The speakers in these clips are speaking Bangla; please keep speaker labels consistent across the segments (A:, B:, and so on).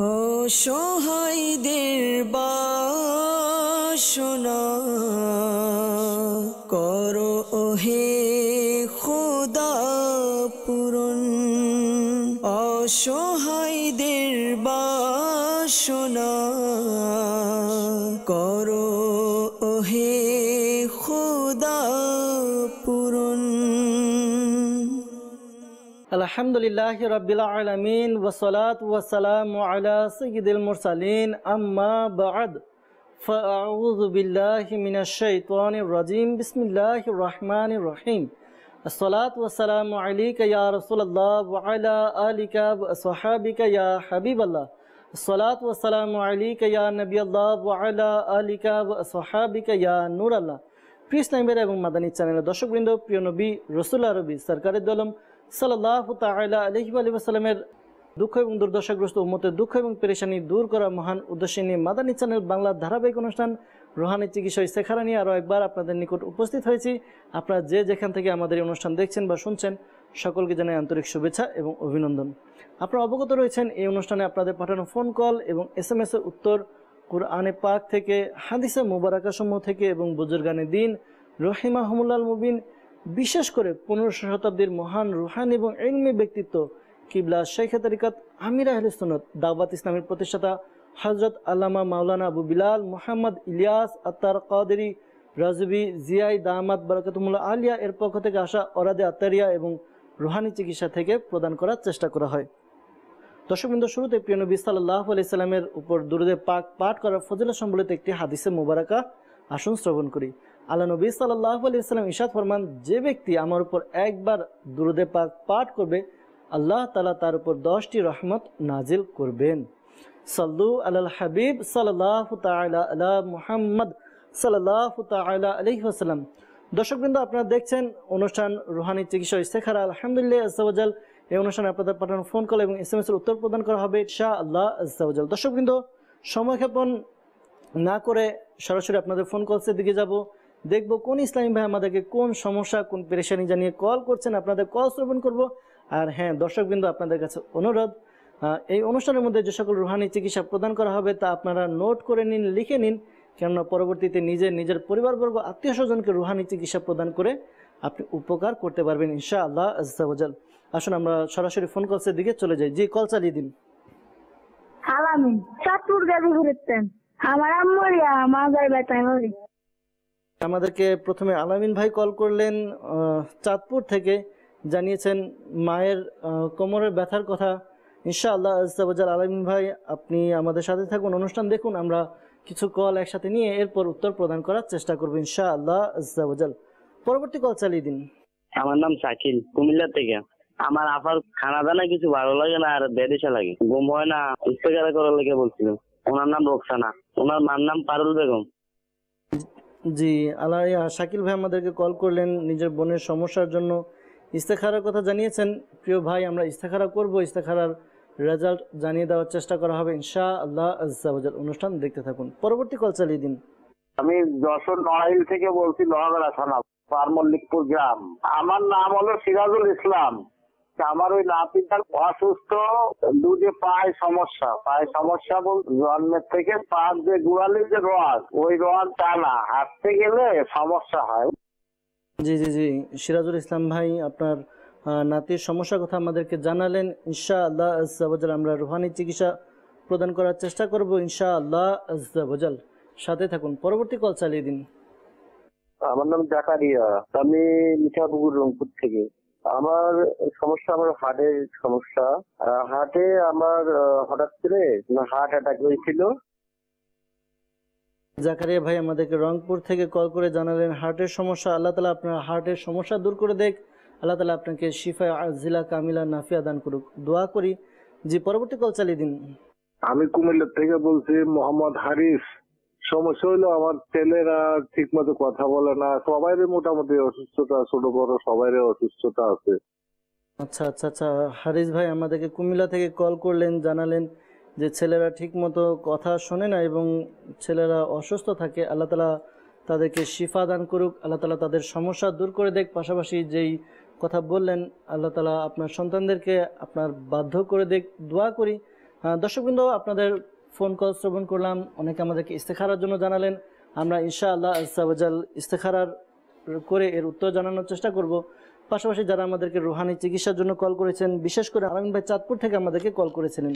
A: অসহায়দের বাসনা করো ওহে খোদা পূরণ। অসহায়দের বাসনা করো ওহে খোদা পূরণ।
B: আলহামদুলিল্লাহি রাব্বিল আলামিন ওয়াসসালাতু ওয়াসসালামু আলা সাইয়্যিদিল মুরসালিন আম্মা বা'দ ফাআউযু বিল্লাহি মিনাশ শাইতানির রাজীম বিসমিল্লাহির রহমানির রহিম। আসসালাতু ওয়াসসালামু আলাইকা ইয়া রাসূলুল্লাহ ওয়া আলা আলিকা ওয়া আসহাবিকা ইয়া হাবিবাল্লাহ। আসসালাতু ওয়াসসালামু আলাইকা ইয়া নবিয়াল্লাহ ওয়া আলা আলিকা ওয়া আসহাবিকা ইয়া নূরাল্লাহ। প্রিয় ইসলামী ভাইরা এবং মাদানী চ্যানেলের দর্শকবৃন্দ, প্রিয় নবী রাসূলুল্লাহ রবি সরকারে দোলম সাল্লাল্লাহু তাআলা আলাইহি ওয়া সাল্লামের দুঃখ এবং দুর্দশাগ্রস্ত উম্মতের দুঃখ এবং পেরেশানি দূর করা মহান উদ্দেশ্য নিয়ে মাদানী চ্যানেল বাংলার ধারাবাহিক অনুষ্ঠান রুহানি চিকিৎসা ইস্তেখারা নিয়ে আরও একবার আপনাদের নিকট উপস্থিত হয়েছি। আপনারা যে যেখান থেকে আমাদের এই অনুষ্ঠান দেখছেন বা শুনছেন, সকলকে জানাই আন্তরিক শুভেচ্ছা এবং অভিনন্দন। আপনারা অবগত রয়েছেন এই অনুষ্ঠানে আপনাদের পাঠানো ফোন কল এবং SMS এর উত্তর কুরআনে পাক থেকে, হাদিসে মুবারাকাসমূহ থেকে এবং বুজুর্গানে দিন রহিমাহুমুল্লাহ মুবিন, বিশেষ করে 15শো শতাব্দীর মহান রুহানি এবং ইলমি ব্যক্তিত্ব কিবলা শাইখে তরিকত আমির আহলে সুন্নাত দাওয়াত ইসলামের প্রতিষ্ঠাতা হযরত আল্লামা মাওলানা আবু বিলাল মুহাম্মদ ইলিয়াস আত্তার কাদেরী রাজবি জিয়াই দামাত বারাকাতুহুল্লাহ আলিয়া এর পক্ষ থেকে আসা অরাদে আত্তারিয়া এবং রুহানি চিকিৎসা থেকে প্রদান করার চেষ্টা করা হয়। দর্শকবৃন্দ, শুরুতে প্রিয় নবী সাল্লাল্লাহু আলাইহি সাল্লামের উপর দুরূদে পাক পাঠ করার ফজিলত সম্বলিত একটি হাদিসে মুবারাকা আসুন শ্রবণ করি। আল্লাহ নবী সাল্লাল্লাহু আলাইহি ওয়াসাল্লাম ইরশাদ ফরমান, যে ব্যক্তি আমার উপর একবার দুরূদে পাক পাঠ করবে, আল্লাহ তাআলা তার উপর 10টি রহমত নাজিল করবেন। সাল্লু আলাল হাবিব সাল্লাল্লাহু তাআলা আলা মুহাম্মদ সাল্লাল্লাহু তাআলা আলাইহি ওয়াসাল্লাম। দর্শকবৃন্দ, আপনারা দেখছেন অনুষ্ঠান রুহানি চিকিৎসা ইস্তেখারা। আলহামদুলিল্লাহ আজ্জা ওয়া জাল এই অনুষ্ঠানে আপনাদের পাঠানো ফোন কল এবং SMS এর উত্তর প্রদান করা হবে ইনশাআল্লাহ আজ্জা ওয়া জাল। দর্শকবৃন্দ, সময় ক্ষেপণ না করে সরাসরি আপনাদের ফোন কলসের দিকে যাব। দেখব কোন ইসলামী ভাই আমাদেরকে কোন সমস্যা, কোন পেরেশানি জানিয়ে কল করছেন, আপনাদের কল শ্রবণ করব। আর হ্যাঁ দর্শকবৃন্দ, আপনাদের কাছে অনুরোধ, এই অনুষ্ঠানের মধ্যে যে সকল রুহানি চিকিৎসা প্রদান করা হবে তা আপনারা নোট করে নিন, লিখে নিন, কেননা পরবর্তীতে নিজের পরিবারবর্গ, আত্মীয় স্বজনকে রুহানি চিকিৎসা প্রদান করে আপনি উপকার করতে পারবেন ইনশাআল্লাহ আজ্জা ওয়া জাল। আসুন আমরা সরাসরি ফোন কলসের দিকে চলে যাই। জি, কল চালিয়ে দিন।
C: আলামিন চাঁদপুর গাজী ঘুরতেন, আমার আম্মুরিয়া মাজার বেতায় হরি।
B: আমাদেরকে প্রথমে আলামিন ভাই কল করলেন চাঁদপুর থেকে, জানিয়েছেন মায়ের কোমরের ব্যথার কথা। ইনশাআল্লাহ আজ্জা ওয়া জাল। আলামিন ভাই, আপনি আমাদের সাথে থাকুন, অনুষ্ঠান দেখুন, আমরা কিছু কল একসাথে নিয়ে এরপর উত্তর প্রদান করার চেষ্টা করবো ইনশাআল্লাহ আজ্জা ওয়া জাল। পরবর্তী কল চালিয়ে দিন।
D: আমার নাম শাকিল, কুমিল্লা থেকে। আমার আপার খানা দানা কিছু ভালো লাগে না, আর বেদেশা লাগে, ঘুম হয় না, ইস্তেখারা করার লেগে বলছিল। ওনার নাম রোকসানা, ওনার মার নাম পারুল বেগম।
B: জি, শাকিল ভাই আমাদেরকে কল করলেন, নিজের বোনের সমস্যার জন্য ইস্তেখারার কথা জানিয়েছেন। প্রিয় ভাই, আমরা ইস্তেখারা করব, ইস্তেখারার রেজাল্ট জানিয়ে দেওয়ার চেষ্টা করা হবে ইনশাআল্লাহ আজ্জা ওয়া জাল। অনুষ্ঠান দেখতে থাকুন। পরবর্তী কল চালিয়ে দিন।
E: আমি যশোর নড়াইল থেকে বলছি, লোহাগড়া থানা, পারমল্লিকপুর গ্রাম। আমার নাম হলো সিরাজুল ইসলাম। আমার ওই নাতিটার অসুস্থ, দুধে পায় সমস্যা জন্মের থেকে পাঁচ যে গুড়ালির যে রড, ওই রড টানা, হাঁটতে গেলে সমস্যা হয়।
B: জি জি জি, সিরাজুল ইসলাম ভাই আপনার নাতির সমস্যার কথা আমাদেরকে জানালেন। ইনশাআল্লাহ আজ্জা ওয়া জাল আমরা রুহানি চিকিৎসা প্রদান করার চেষ্টা করব ইনশাআল্লাহ আজ্জা ওয়া জাল। সাথে থাকুন। পরবর্তী কল চালিয়ে দিন।
E: আমার নাম জাকারিয়া, আমি মিঠাপুকুর রংপুর থেকে। আমার সমস্যা, আমার হার্টের সমস্যা। হার্টে আমার হঠাৎ করে হার্ট অ্যাটাক হয়েছিল।
B: জাকারিয়া ভাই আমাদেরকে রংপুর থেকে কল করে জানালেন হার্টের সমস্যা। আল্লাহ তাআলা আপনার হার্টের সমস্যা দূর করে দেখ, আল্লাহ তাআলা আপনাকে শিফা আজিলা কামিলা নাফিয়া দান করুক, দোয়া করি। জি, পরবর্তী কল চালিয়ে দিন।
E: আমি কুমিল্লা থেকে বলছি, মোহাম্মদ হারিস। সমস্যা হলো আমার ছেলেরা ঠিক মতো কথা বলে না, সবাইরে মোটামুটি অসুস্থতা, ছোট বড় সবাইরে অসুস্থতা আছে।
B: আচ্ছা আচ্ছা আচ্ছা, হারিস ভাই আমাদেরকে কুমিল্লা থেকে কল করলেন, জানালেন যে ছেলেরা ঠিক মতো কথা শোনে না এবং ছেলেরা অসুস্থ থাকে। আল্লাহ তাআলা তাদেরকে শিফা দান করুক, আল্লাহ তাআলা তাদের সমস্যা দূর করে দেখ। পাশাপাশি যেই কথা বললেন, আল্লাহ তাআলা আপনার সন্তানদেরকে আপনার বাধ্য করে দেখ, দোয়া করি দর্শকবৃন্দ, আপনাদের ফোন কল শ্রবণ করলাম, অনেকে আমাদেরকে ইস্তেখারার জন্য জানালেন। আমরা ইনশাআল্লাহ আজ্জা ওয়া জাল ইস্তেখারার করে এর উত্তর জানানোর চেষ্টা করব। পাশাপাশি যারা আমাদেরকে রুহানি চিকিৎসার জন্য কল করেছেন, বিশেষ করে আলামিন ভাই চাঁদপুর থেকে আমাদেরকে কল করেছিলেন,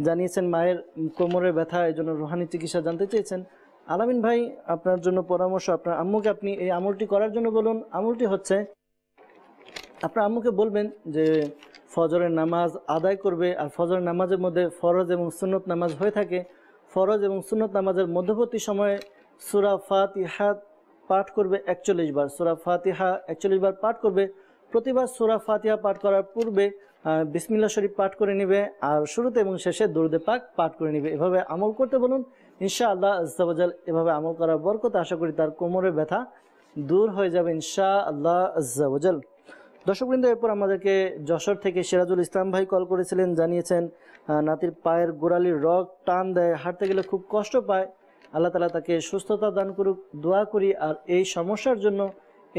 B: জানিয়েছেন মায়ের কোমরের ব্যথা, এই জন্য রুহানি চিকিৎসা জানতে চেয়েছেন। আলামিন ভাই, আপনার জন্য পরামর্শ, আপনার আম্মুকে আপনি এই আমলটি করার জন্য বলুন। আমলটি হচ্ছে, আপনার আম্মুকে বলবেন যে ফজরের নামাজ আদায় করবে, আর ফজরের নামাজের মধ্যে ফরজ এবং সুন্নত নামাজ হয়ে থাকে। ফরজ এবং সুন্নত নামাজের মধ্যবর্তী সময়ে সূরা ফাতিহা পাঠ করবে 41 বার। সূরা ফাতিহা 41 বার পাঠ করবে। প্রতিবার সূরা ফাতিহা পাঠ করার পূর্বে বিসমিল্লাহ শরীফ পাঠ করে নেবে, আর শুরুতে এবং শেষে দুরূদে পাক পাঠ করে নেবে। এভাবে আমল করতে বলুন। ইনশাআল্লাহ আজ্জা ওয়া জাল এভাবে আমল করার বরকতে আশা করি তার কোমরের ব্যথা দূর হয়ে যাবে ইনশাআল্লাহ আজ্জা ওয়া জাল। দর্শকবৃন্দ, এরপর আমাদেরকে যশোর থেকে সিরাজুল ইসলাম ভাই কল করেছিলেন, জানিয়েছেন নাতির পায়ের গোড়ালির রগ টান দেয়, হাঁটতে গেলে খুব কষ্ট পায়। আল্লাহ তাআলা তাকে সুস্থতা দান করুক, দোয়া করি। আর এই সমস্যার জন্য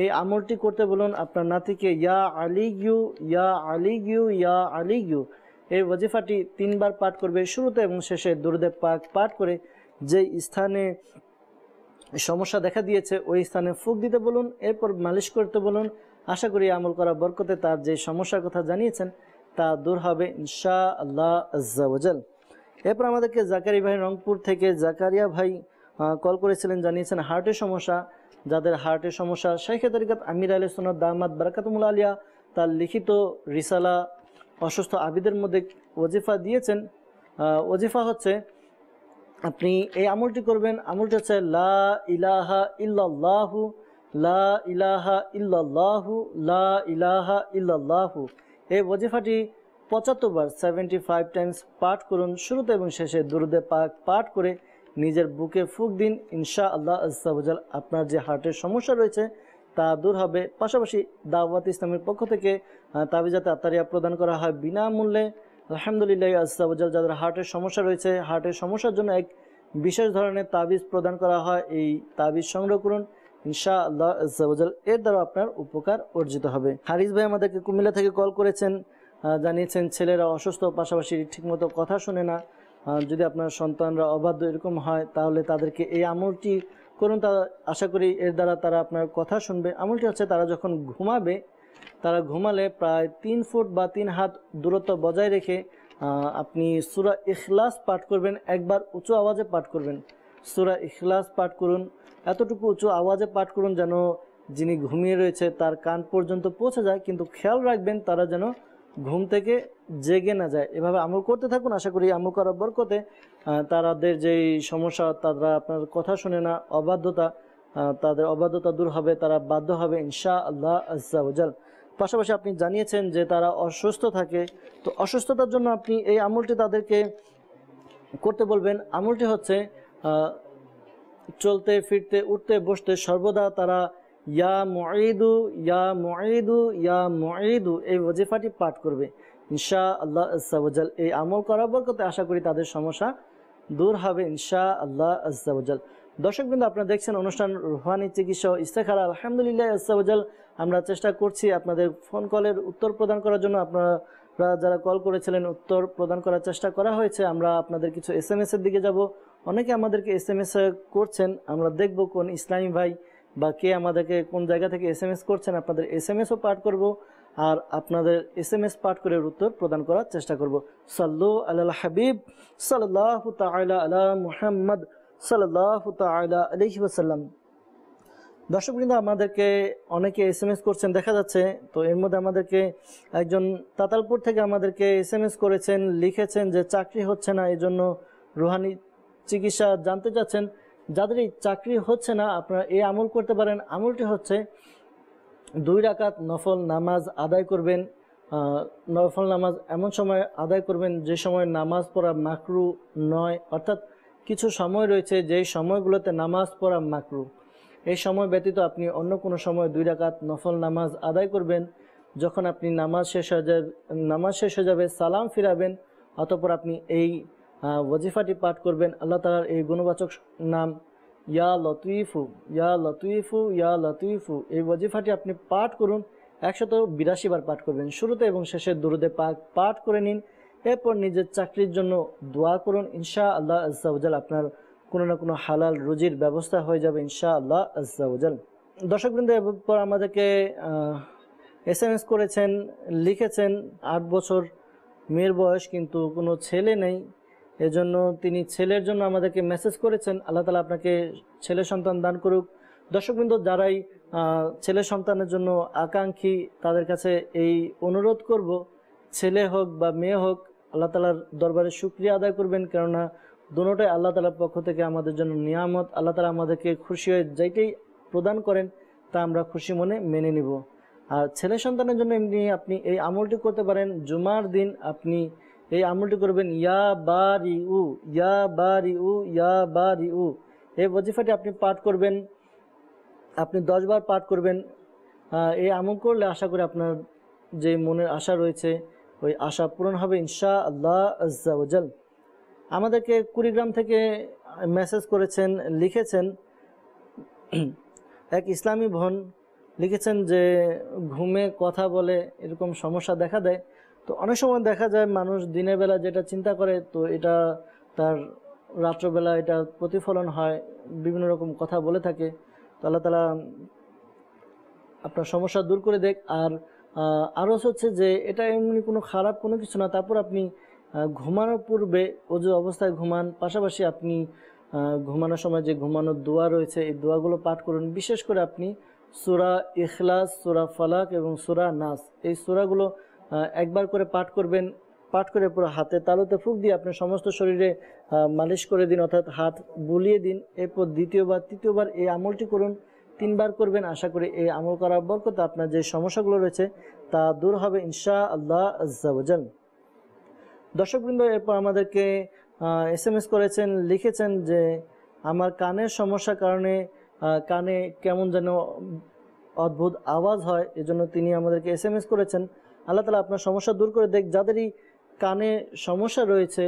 B: এই আমলটি করতে বলুন আপনার নাতিকে। ইয়া আলিয়ু ইয়া আলিয়ু ইয়া আলিয়ু এই ওয়াজিফাটি 3 বার পাঠ করবে, শুরুতে এবং শেষে দুরূদে পাক পাঠ করে যে স্থানে সমস্যা দেখা দিয়েছে ওই স্থানে ফুঁক দিতে বলুন, এরপর মালিশ করতে বলুন। আশা করি আমল করা বরকতে তার যে সমস্যার কথা জানিয়েছেন তা দূর হবে ইনশাআল্লাহ আজ্জা ওয়া জাল। এরপর আমাদেরকে জাকারিয়া ভাই রংপুর থেকে জাকারিয়া ভাই কল করেছিলেন, জানিয়েছেন হার্টের সমস্যা। যাদের হার্টের সমস্যা, শাইখে তরিকত আমির আহলে সুন্নাত দামাত বারাকাতুহুল আলিয়া তার লিখিত রিসালা অসুস্থ আবিদের মধ্যে ওয়াজিফা দিয়েছেন। ওয়াজিফা হচ্ছে, আপনি এই আমলটি করবেন। আমলটি হচ্ছে লা ইলাহা ইল্লাল্লাহু লা ইলাহা ইল্লাল্লাহু লা ইলাহা ইল্লাল্লাহু। এই ওয়াজিফাটি 75 বার 75 টাইমস পাঠ করুন। শুরুতে এবং শেষে দুরূদে পাক পাঠ করে নিজের বুকে ফুঁক দিন। ইনশাআল্লাহ আজ্জা ওয়া জাল আপনার যে হার্টের সমস্যা রয়েছে তা দূর হবে। পাশাপাশি দাওয়াত ইসলামের পক্ষ থেকে তাবিজাতে আত্তারিয়া প্রদান করা হয় বিনামূল্যে। আলহামদুলিল্লাহ আজ্জা ওয়া জাল, যাদের হার্টের সমস্যা রয়েছে, হার্টের সমস্যার জন্য এক বিশেষ ধরনের তাবিজ প্রদান করা হয়। এই তাবিজ সংগ্রহ করুন, ইনশাআল্লাহ আজ্জা ওয়া জাল এর দ্বারা আপনার উপকার অর্জিত হবে। হারিস ভাই আমাদেরকে কুমিল্লা থেকে কল করেছেন, জানিয়েছেন ছেলেরা অসুস্থ, পাশাপাশি ঠিকমতো কথা শুনে না। যদি আপনার সন্তানরা অবাধ্য এরকম হয় তাহলে তাদেরকে এই আমলটি করুন, তা আশা করি এর দ্বারা তারা আপনার কথা শুনবে। আমলটি হচ্ছে, তারা যখন ঘুমাবে, তারা ঘুমালে প্রায় 3 ফুট বা 3 হাত দূরত্ব বজায় রেখে আপনি সূরা ইখলাস পাঠ করবেন। একবার উঁচু আওয়াজে পাঠ করবেন, সূরা ইখলাস পাঠ করুন। এতটুকু উঁচু আওয়াজে পাঠ করুন যেন যিনি ঘুমিয়ে রয়েছে তার কান পর্যন্ত পৌঁছে যায়, কিন্তু খেয়াল রাখবেন তারা যেন ঘুম থেকে জেগে না যায়। এভাবে আমল করতে থাকুন। আশা করি আমল করার বরকতে তাদের যেই সমস্যা, তারা আপনার কথা শুনে না, অবাধ্যতা, তাদের অবাধ্যতা দূর হবে, তারা বাধ্য হবে ইনশাআল্লাহ আজ্জা ওয়া জাল। পাশাপাশি আপনি জানিয়েছেন যে তারা অসুস্থ থাকে, তো অসুস্থতার জন্য আপনি এই আমলটি তাদেরকে করতে বলবেন। আমলটি হচ্ছে, চলতে ফিরতে উঠতে বসতে সর্বদা তারা ইয়া মুঈদু ইয়া মুঈদু ইয়া মুঈদু এই ওয়াজিফাটি পাঠ করবে ইনশাআল্লাহ আজ্জা ওয়া জাল। এই আমল করার বরকতে আশা করি তাদের সমস্যা দূর হবে ইনশাআল্লাহ আজ্জা ওয়া জাল। দর্শকবৃন্দ, আপনারা দেখছেন অনুষ্ঠান রুহানি চিকিৎসা ও ইস্তেখারা। আলহামদুলিল্লাহ আজ্জা ওয়া জাল আমরা চেষ্টা করছি আপনাদের ফোন কলের উত্তর প্রদান করার জন্য। আপনারা যারা কল করেছিলেন উত্তর প্রদান করার চেষ্টা করা হয়েছে। আমরা আপনাদের কিছু SMS এর দিকে যাব। অনেকে আমাদেরকে SMS করছেন, আমরা দেখব কোন ইসলামী ভাই বা কে আমাদেরকে কোন জায়গা থেকে SMS করছেন। আপনাদের SMSও পাঠ করব, আর আপনাদের SMS পাঠ করে উত্তর প্রদান করার চেষ্টা করব। সাল্লু আলাল হাবিব সাল্লাল্লাহু তাআলা আলা মুহাম্মদ সাল্লাল্লাহু তাআলা আলাইহি ওয়াসাল্লাম। দর্শকবৃন্দ, আমাদেরকে অনেকে SMS করছেন দেখা যাচ্ছে। তো এর মধ্যে আমাদেরকে একজন তাতালপুর থেকে আমাদেরকে SMS করেছেন, লিখেছেন যে চাকরি হচ্ছে না, এই জন্য রুহানি চিকিৎসা জানতে চাচ্ছেন। যাদের এই চাকরি হচ্ছে না, আপনারা এই আমল করতে পারেন। আমলটি হচ্ছে 2 রাকাত নফল নামাজ আদায় করবেন। নফল নামাজ এমন সময় আদায় করবেন যে সময় নামাজ পড়া মাকরু নয়, অর্থাৎ কিছু সময় রয়েছে যেই সময়গুলোতে নামাজ পড়া মাকরু। এই সময় ব্যতীত আপনি অন্য কোনো সময় 2 রাকাত নফল নামাজ আদায় করবেন। যখন আপনি নামাজ শেষ হয়ে যাবে সালাম ফিরাবেন, অতঃপর আপনি এই ওয়াজিফাটি পাঠ করবেন। আল্লাহ তাআলার এই গুণবাচক নাম ইয়া লতীফু ইয়া লতীফু ইয়া লতীফু এই ওয়াজিফাটি আপনি পাঠ করুন। 182 বার পাঠ করবেন। শুরুতে এবং শেষে দুরূদে পাক পাঠ করে নিন। এরপর নিজের চাকরির জন্য দোয়া করুন, ইনশাআল্লাহ আজ্জা ওয়াজাল আপনার কোনো না কোনো হালাল রুজির ব্যবস্থা হয়ে যাবে ইনশাআল্লাহ আজ্জা ওয়াজাল। দর্শকবৃন্দ, এরপর আমাদেরকে SMS করেছেন, লিখেছেন 8 বছর মেয়ের বয়স কিন্তু কোনো ছেলে নেই, এজন্য তিনি ছেলের জন্য আমাদেরকে মেসেজ করেছেন। আল্লাহ তাআলা আপনাকে ছেলে সন্তান দান করুক। দর্শকবৃন্দ, যারাই ছেলে সন্তানের জন্য আকাঙ্ক্ষী তাদের কাছে এই অনুরোধ করব, ছেলে হোক বা মেয়ে হোক আল্লাহ তাআলার দরবারে শুকরিয়া আদায় করবেন, কেননা দুটোটাই আল্লাহ তাআলার পক্ষ থেকে আমাদের জন্য নিয়ামত। আল্লাহ তাআলা আমাদেরকে খুশি হয়ে যেটাই প্রদান করেন তা আমরা খুশি মনে মেনে নিব। আর ছেলে সন্তানের জন্য এমনি আপনি এই আমলটি করতে পারেন, জুমার দিন আপনি এই আমলটি করবেন, ইয়া বারিউ ইয়া বারিউ ইয়া বারিউ। এই ওয়াজিফাটি আপনি পাঠ করবেন, আপনি 10 বার পাঠ করবেন। এই আমল করলে আশা করি আপনার যে মনের আশা রয়েছে ওই আশা পূরণ হবে ইনশাআল্লাহ আজ্জা ওয়াজাল। আমাদেরকে কুড়িগ্রাম থেকে মেসেজ করেছেন, লিখেছেন এক ইসলামী বোন, লিখেছেন যে ঘুমে কথা বলে এরকম সমস্যা দেখা দেয়। তো অনেক সময় দেখা যায় মানুষ দিনের বেলা যেটা চিন্তা করে তো এটা তার রাত্রবেলা এটা প্রতিফলন হয়, বিভিন্ন রকম কথা বলে থাকে। তো আল্লাহ তাআলা আপনার সমস্যা দূর করে দেখ। আর আরও হচ্ছে যে এটা এমনি কোনো খারাপ কোনো কিছু না, তারপর আপনি ঘুমানোর পূর্বে ওযু অবস্থায় ঘুমান, পাশাপাশি আপনি ঘুমানোর সময় যে ঘুমানোর দোয়া রয়েছে এই দোয়াগুলো পাঠ করুন। বিশেষ করে আপনি সূরা ইখলাস, সূরা ফালাক এবং সূরা নাস এই সূরাগুলো একবার করে পাঠ করবেন। পাঠ করে পুরো হাতে তালুতে ফুঁক দিয়ে আপনার সমস্ত শরীরে মালিশ করে দিন, অর্থাৎ হাত বুলিয়ে দিন। এরপর দ্বিতীয়বার তৃতীয়বার এই আমলটি করুন, 3 বার করবেন। আশা করি এই আমল করার বরকতে আপনার যে সমস্যাগুলো রয়েছে তা দূর হবে ইনশাআল্লাহ আজ্জা ওয়াজাল। দর্শকবৃন্দ, এরপর আমাদেরকে SMS করেছেন, লিখেছেন যে আমার কানের সমস্যার কারণে কানে কেমন যেন অদ্ভুত আওয়াজ হয়, এজন্য তিনি আমাদেরকে SMS করেছেন। আল্লাহ তাআলা আপনার সমস্যা দূর করে দেখ। যাদেরই কানে সমস্যা রয়েছে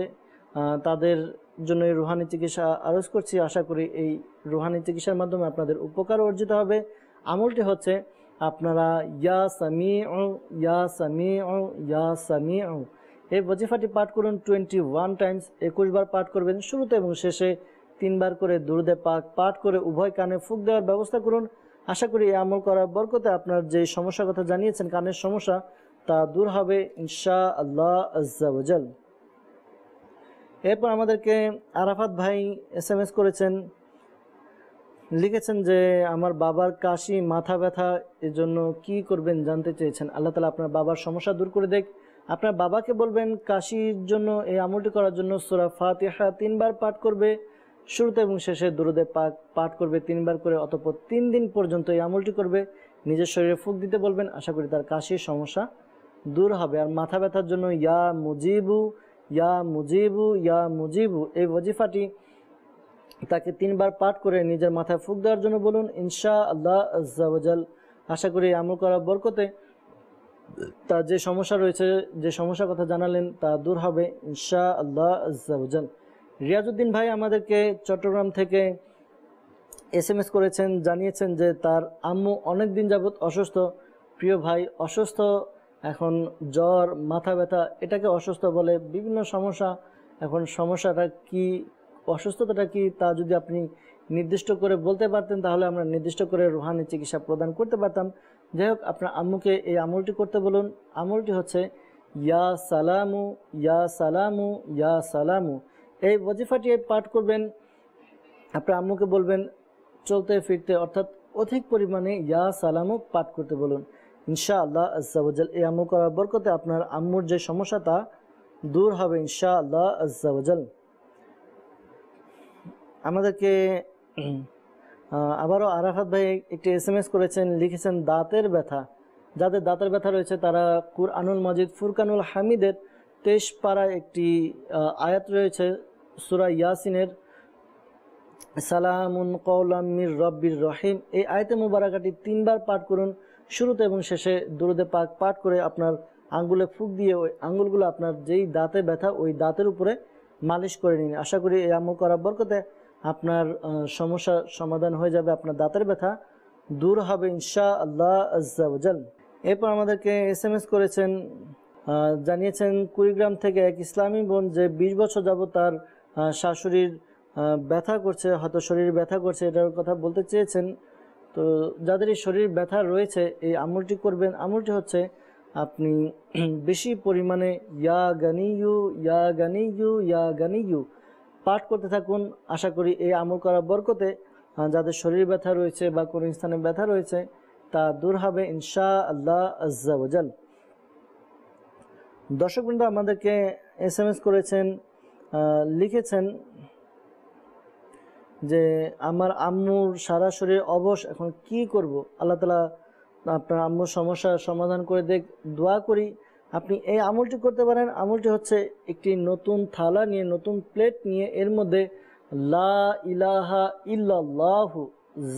B: তাদের জন্য এই রুহানি চিকিৎসা আরজ করছি। আশা করি এই রুহানি চিকিৎসার মাধ্যমে আপনাদের উপকার অর্জিত হবে। আমলটি হচ্ছে আপনারা ইয়া সামিউ ইয়া সামিউ ইয়া সামিউ এই ওয়াজিফাটি পাঠ করুন 21 টাইমস, 21 বার পাঠ করবেন। শুরুতে এবং শেষে 3 বার করে দুরুদে পাক পাঠ করে উভয় কানে ফুঁক দেওয়ার ব্যবস্থা করুন। আশা করি এই আমল করার বরকতে আপনার যে সমস্যার কথা জানিয়েছেন কানের সমস্যা তা দূর হবে ইনশাআল্লাহ আজ্জা ওয়াজাল। এরপর আমাদেরকে আরাফাত ভাই SMS করেছেন, লিখেছেন যে আমার বাবার কাশি মাথা ব্যথা, এর জন্য কি করবেন জানতে চেয়েছেন। আল্লাহ তাআলা আপনার বাবার সমস্যা দূর করে দেখ। আপনার বাবাকে বলবেন কাশির জন্য এই আমলটি করার জন্য সূরা ফাতিহা 3 বার পাঠ করবে, শুরুতে এবং শেষে দুরুদে পাক পাঠ করবে 3 বার করে। অতঃপর 3 দিন পর্যন্ত এই আমলটি করবে, নিজের শরীরে ফুঁক দিতে বলবেন। আশা করি তার কাশির সমস্যা দূর হবে। আর মাথা ব্যথার জন্য ইয়া মুজিবু ইয়া মুজিবু ইয়া মুজিবু এই ওয়াজিফাটি তাকে 3 বার পাঠ করে নিজের মাথায় ফুঁক দেওয়ার জন্য বলুন ইনশাআল্লাহ আজ্জা ওয়াজাল। আশা করি আমল করার বরকতে তার যে সমস্যা রয়েছে, যে সমস্যার কথা জানালেন তা দূর হবে ইনশাআল্লাহ আজ্জা ওয়াজাল। রিয়াজউদ্দিন ভাই আমাদেরকে চট্টগ্রাম থেকে SMS করেছেন, জানিয়েছেন যে তার আম্মু অনেক দিন যাবত অসুস্থ। প্রিয় ভাই, অসুস্থ এখন জ্বর মাথা ব্যথা এটাকে অসুস্থ বলে, বিভিন্ন সমস্যা। এখন সমস্যাটা কি, অসুস্থতাটা কি তা যদি আপনি নির্দিষ্ট করে বলতে পারতেন তাহলে আমরা নির্দিষ্ট করে রুহানি চিকিৎসা প্রদান করতে পারতাম। যাই হোক, আপনার আম্মুকে এই আমলটি করতে বলুন। আমলটি হচ্ছে ইয়া সালামু ইয়া সালামু ইয়া সালামু এই ওয়াজিফাটি পাঠ করবেন। আপনার আম্মুকে বলবেন চলতে ফিরতে অর্থাৎ অধিক পরিমাণে ইয়া সালামু পাঠ করতে বলুন ইনশাআল্লাহ আজ্জা ওয়াজাল। এই আমল করার বরকতে আপনার আম্মুর যে সমস্যা তা দূর হবে ইনশাআল্লাহ আজ্জা ওয়াজাল। আমাদেরকে আবারও আরাফাত ভাই একটি SMS করেছেন, লিখেছেন দাঁতের ব্যথা, যাদের দাঁতের ব্যথা রয়েছে তারা কুরআনুল মাজিদ ফুরকানুল হামিদের 23 পারায় একটি আয়াত রয়েছে সূরা ইয়াসিনের সালামুন কওলাম মির রব্বির রহিম এই আয়াতে মুবারাকাটি 3 বার পাঠ করুন। শুরুতে এবং শেষে দুরুদে পাক পাঠ করে আপনার আঙ্গুলে ফুঁক দিয়ে ওই আঙ্গুলগুলো আপনার যেই দাঁতে ব্যথা ওই দাঁতের উপরে মালিশ করে নিন। আশা করি এই আমল করার বরকতে আপনার সমস্যার সমাধান হয়ে যাবে, আপনার দাঁতের ব্যথা দূর হবে ইনশাআল্লাহ আজ্জা ওয়াজাল। এরপর আমাদেরকে SMS করেছেন জানিয়েছেন কুড়িগ্রাম থেকে এক ইসলামী বোন যে 20 বছর যাবত তার শাশুড়ির ব্যথা করছে, হয়তো শরীর ব্যথা করছে, এটার কথা বলতে চেয়েছেন। তো যাদের এই শরীর ব্যথা রয়েছে এই আমলটি করবেন। আমলটি হচ্ছে আপনি বেশি পরিমাণে ইয়া গানিয়ু ইয়া গানিয়ু ইয়া গানিয়ু পাঠ করতে থাকুন। আশা করি এই আমল করার বরকতে যাদের শরীর ব্যথা রয়েছে বা কোনো স্থানে ব্যথা রয়েছে তা দূর হবে ইনশাআল্লাহ আজ্জা ওয়াজাল। দর্শকবৃন্দ আমাদেরকে SMS করেছেন, লিখেছেন যে আমার আম্মুর সারা শরীর অবশ, এখন কি করব? আল্লাহ তাআলা আপনার আম্মুর সমস্যার সমাধান করে দেখ, দোয়া করি। আপনি এই আমলটি করতে পারেন। আমলটি হচ্ছে একটি নতুন থালা নিয়ে, নতুন প্লেট নিয়ে এর মধ্যে লা ইলাহা ইল্লাল্লাহু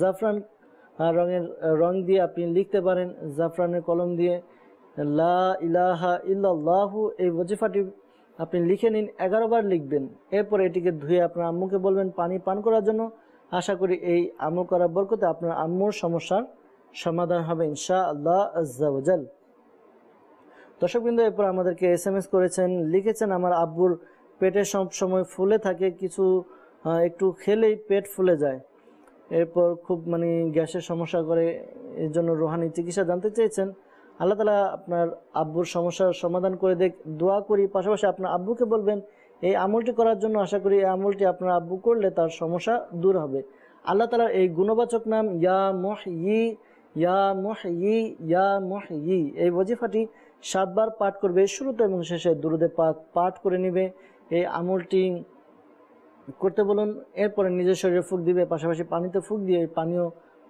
B: জাফরান রং দিয়ে আপনি লিখতে পারেন, জাফরানের কলম দিয়ে লা ইলাহা ইল্লাল্লাহু এই ওজিফাটি আপনি লিখে নিন, 11 বার লিখবেন। এরপর এটিকে ধুয়ে আপনার আম্মুকে বলবেন পানি পান করার জন্য। আশা করি এই আমল করার বরকতে আপনার আম্মুর সমস্যার সমাধান হবে ইনশাআল্লাহ আজ্জা ওয়াজাল। দর্শকবৃন্দ এরপর আমাদেরকে SMS করেছেন, লিখেছেন আমার আব্বুর পেটে সব সময় ফুলে থাকে, কিছু একটু খেলেই পেট ফুলে যায়, এরপর খুব গ্যাসের সমস্যা করে, এর জন্য রুহানি চিকিৎসা জানতে চেয়েছেন। আল্লাহ তাআলা আপনার আব্বুর সমস্যার সমাধান করে দেখ, দোয়া করি। পাশাপাশি আপনার আব্বুকে বলবেন এই আমলটি করার জন্য। আশা করি এই আমলটি আপনার আব্বু করলে তার সমস্যা দূর হবে। আল্লাহ তাআলার এই গুণবাচক নাম ইয়া মুহয়ি ইয়া মুহয়ি ইয়া মুহয়ি এই ওজিফাটি 7 বার পাঠ করবে, শুরুতে এবং শেষে দুরুদে পাক পাঠ করে নেবে। এই আমলটি করতে বলুন, এরপরে নিজের শরীরে ফুঁক দিবে, পাশাপাশি পানিতে ফুঁক দিয়ে এই পানীয়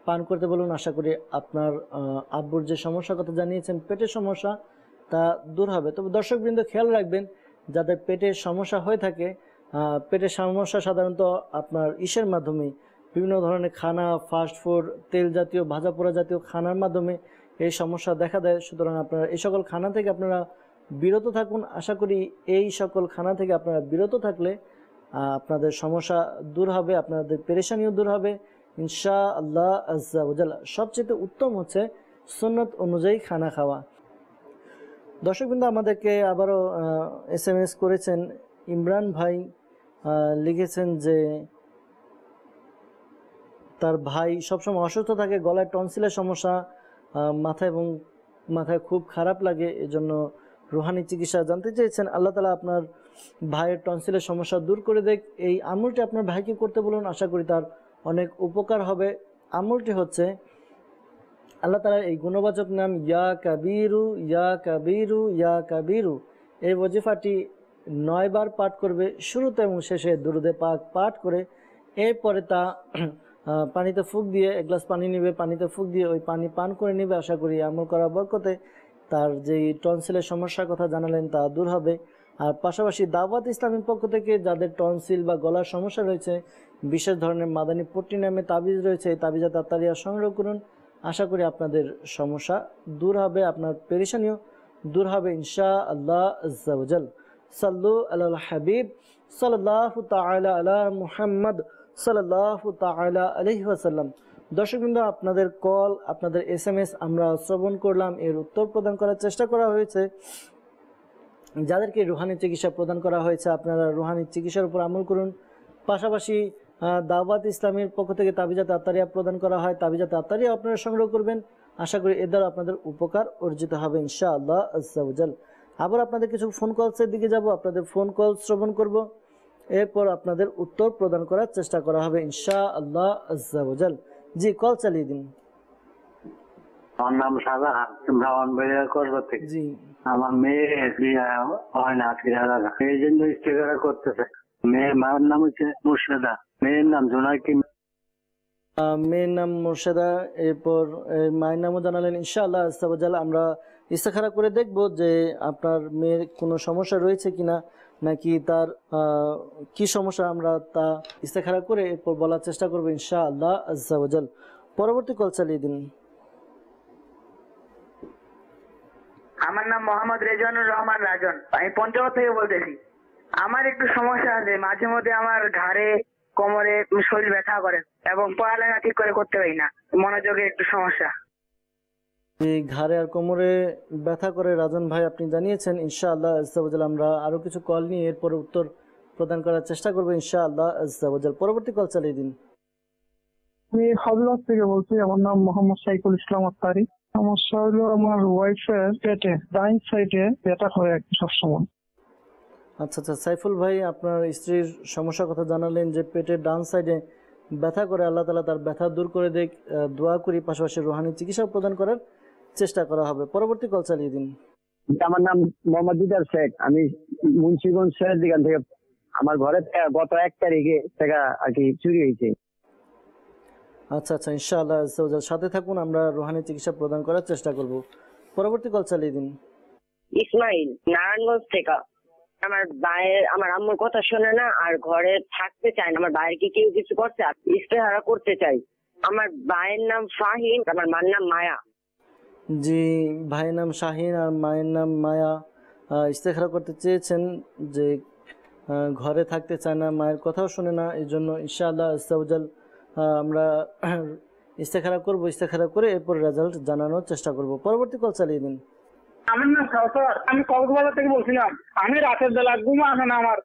B: পান করতে বলুন। আশা করি আপনার আব্বুর যে সমস্যার কথা জানিয়েছেন পেটের সমস্যা তা দূর হবে। তবে দর্শকবৃন্দ খেয়াল রাখবেন, যাদের পেটের সমস্যা হয়ে থাকে, পেটের সমস্যা সাধারণত আপনার ইসের মাধ্যমে, বিভিন্ন ধরনের খানা, ফাস্ট ফুড, তেল জাতীয়, ভাজা পোড়া জাতীয় খানার মাধ্যমে এই সমস্যা দেখা দেয়। সুতরাং আপনারা এই সকল খানা থেকে আপনারা বিরত থাকুন। আশা করি এই সকল খানা থেকে আপনারা বিরত থাকলে আপনাদের সমস্যা দূর হবে, আপনাদের পেরেশানিও দূর হবে ইনশাআল্লাহ আজ্জা ওয়াজাল। সবচেয়ে উত্তম হচ্ছে সুন্নত অনুযায়ী খানা খাওয়া। দর্শকবৃন্দ আমাদেরকে আবারও SMS করেছেন, ইমরান ভাই লিখেছেন যে তার ভাই সবসময় অসুস্থ থাকে, গলায় টনসিলের সমস্যা, মাথায় খুব খারাপ লাগে, এজন্য রুহানি চিকিৎসা জানতে চেয়েছেন। আল্লাহ তাআলা আপনার ভাইয়ের টনসিলের সমস্যা দূর করে দেখ। এই আমলটি আপনার ভাইকে করতে বলুন, আশা করি তার অনেক উপকার হবে। আমলটি হচ্ছে আল্লাহ তাআলার এই গুণবাচক নাম ইয়া কাবীরু ইয়া কাবীরু ইয়া কাবীরু এই ওজিফাটি 9 বার পাঠ করবে, শুরুতে এবং শেষে দুরুদে পাক পাঠ করে। এরপরে তা পানিতে ফুঁক দিয়ে, 1 গ্লাস পানি নেবে, পানিতে ফুঁক দিয়ে ওই পানি পান করে নেবে। আশা করি আমল করার বরকতে তার যেই টনসিলের সমস্যার কথা জানালেন তা দূর হবে। আর পাশাপাশি দাওয়াত ইসলামের পক্ষ থেকে যাদের টনসিল বা গলার সমস্যা রয়েছে, বিশেষ ধরনের মাদানী পট্টি নামে তাবিজ রয়েছে, এই তাবিজা তাড়াতাড়ি সংগ্রহ করুন। আশা করি আপনাদের সমস্যা দূর হবে, আপনার পেরেশানিও দূর হবে ইনশাআল্লাহ আজ্জা ওয়াজাল। সাল্লু আলাল হাবিব সাল্লাল্লাহু তাআলা আলা মুহাম্মদ সাল্লাল্লাহু তাআলা আলাইহি ওয়াসাল্লাম। দর্শকবৃন্দ আপনাদের কল, আপনাদের SMS আমরা শ্রবণ করলাম, এর উত্তর প্রদান করার চেষ্টা করা হয়েছে। যাদেরকে রুহানি চিকিৎসা প্রদান করা হয়েছে আপনারা রুহানি চিকিৎসার উপর আমল করুন। পাশাপাশি দাওয়াত ইসলামের পক্ষ থেকে তাবিজাত আত্তারিয়া প্রদান করা হয়, তাবিজাত আত্তারিয়া আপনারা সংগ্রহ করবেন। আশা করি এর দ্বারা আপনাদের উপকার অর্জিত হবে ইনশাআল্লাহ আজ্জা ওয়াজাল। আবার আপনাদের কিছু ফোন কলসের দিকে যাব, আপনাদের ফোন কল শ্রবণ করব, এরপর আপনাদের উত্তর প্রদান করার চেষ্টা করা হবে ইনশাআল্লাহ আজ্জা ওয়াজাল। জি, কল চালিয়ে দিন।
E: আমার নাম শাহজাহান, ব্রাহ্মণবাড়িয়া করবা থেকে।
B: জি,
E: আমার মেয়ে বিয়ে হয় না, আজকে এই জন্য ইস্তেখারা করতেছে। মায়ের নাম হচ্ছে মুর্শেদা, মেয়ের নাম জোনাকি।
B: মেয়ের নাম মুর্শেদা, এরপর মায়ের নামও জানালেন ইনশাআল্লাহ আজ্জা ওয়াজাল। আমরা ইস্তেখারা করে দেখব যে আপনার মেয়ের কোনো সমস্যা রয়েছে কিনা, নাকি তার কি সমস্যা, আমরা তা ইস্তেখারা করে এরপর বলার চেষ্টা করবো ইনশাআল্লাহ আজ্জা ওয়াজাল। পরবর্তী কল চালিয়ে দিন।
F: আমার নাম মোহাম্মদ রেজওয়ানুর রহমান রাজন, আমি পঞ্চগড় থেকে বলতেছি। আমার একটু সমস্যা আছে, মাঝে মধ্যে আমার ঘাড়ে, কোমরে শরীর ব্যথা করে এবং পড়ালেখা ঠিক করে করতে পারি না, মনোযোগে একটু সমস্যা।
B: এই ঘাড়ে আর কোমরে ব্যথা করে রাজন ভাই আপনি জানিয়েছেন, ইনশাআল্লাহ আজ্জাওয়াজাল আমরা আরো কিছু কল নিয়ে এরপরে উত্তর প্রদান করার চেষ্টা করবো ইনশাআল্লাহ আজ্জাওয়াজাল। পরবর্তী কল চালিয়ে দিন।
G: আমি হবিগঞ্জ থেকে বলছি। আমার নাম মোহাম্মদ সাইকুল ইসলাম আত্তারি। সমস্যা হলো আমার ওয়াইফের পেটে ডাইন সাইডে ব্যথা করে সবসময়।
B: আচ্ছা আচ্ছা, সাইফুল ভাই আপনার স্ত্রীর সমস্যার কথা জানালেন যে পেটের ডান সাইডে ব্যথা করে, আল্লাহ তাআলা তার ব্যথা দূর করে দেখ, দোয়া করি, পাশাপাশি রুহানি চিকিৎসা প্রদান করার চেষ্টা করা হবে। পরবর্তী কল চালিয়ে দিন।
H: আমার নাম মোহাম্মদ দিদার শেখ। আমি মুন্সিগঞ্জ শহরের দিকে থেকে আমার ঘরে গত 1 তারিখে টাকা আর কি চুরি হয়েছে।
B: আচ্ছা আচ্ছা, ইনশাআল্লাহ আজ্জাওয়াজাল সাথে থাকুন, আমরা রুহানি চিকিৎসা প্রদান করার চেষ্টা করব। পরবর্তী কল চালিয়ে দিন।
I: ইসমাইল নারায়ণগঞ্জ থেকে। আমার আম্মুর কথা শোনে না আর ঘরে থাকতে চায় না। আমার ভাইয়ের কেউ কিছু করছে, ইস্তেহারা করতে চাই। আমার ভাইয়ের নাম ফাহিম, আমার মার নাম মায়া।
B: জি, ভাইয়ের নাম শাহিন আর মায়ের নাম মায়া। ইস্তেখারা করতে চেয়েছেন যে ঘরে থাকতে চায় না, মায়ের কথাও শোনে না, এই জন্য ইনশাআল্লাহ আজ্জাওয়াজাল আমরা ইস্তেখারা করব। ইস্তেখারা করে এরপর রেজাল্ট জানানোর চেষ্টা করব। পরবর্তী কল চালিয়ে দিন।
G: আমার নাম কাউসার, আমি কক্সবাজার থেকে বলছিলাম। আমি রাতের বেলা ঘুম আসে না আমার।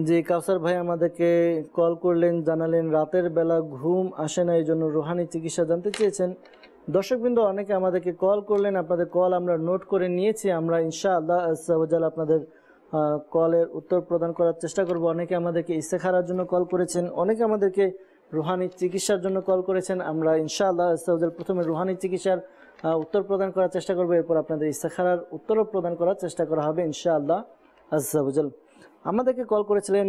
B: জি কাউসার ভাই আমাদেরকে কল করলেন, জানালেন রাতের বেলা ঘুম আসে না, এই জন্য রুহানি চিকিৎসা জানতে চেয়েছেন। দর্শকবৃন্দ অনেকে আমাদেরকে কল করলেন, আপনাদের কল আমরা নোট করে নিয়েছি। আমরা ইনশাআল্লাহ আজ্জাওয়াজাল আপনাদের কলের উত্তর প্রদান করার চেষ্টা করব। অনেকে আমাদেরকে ইস্তেখারার জন্য কল করেছেন, অনেকে আমাদেরকে রুহানি চিকিৎসার জন্য কল করেছেন। আমরা ইনশাআল্লাহ আজ্জাওয়াজাল প্রথমে রুহানি চিকিৎসার উত্তর প্রদান করার চেষ্টা করব, এরপর আপনাদের ইস্তেখারার উত্তরও প্রদান করার চেষ্টা করা হবে ইনশাআল্লাহ আজ্জাওয়াজাল। আমাদেরকে কল করেছিলেন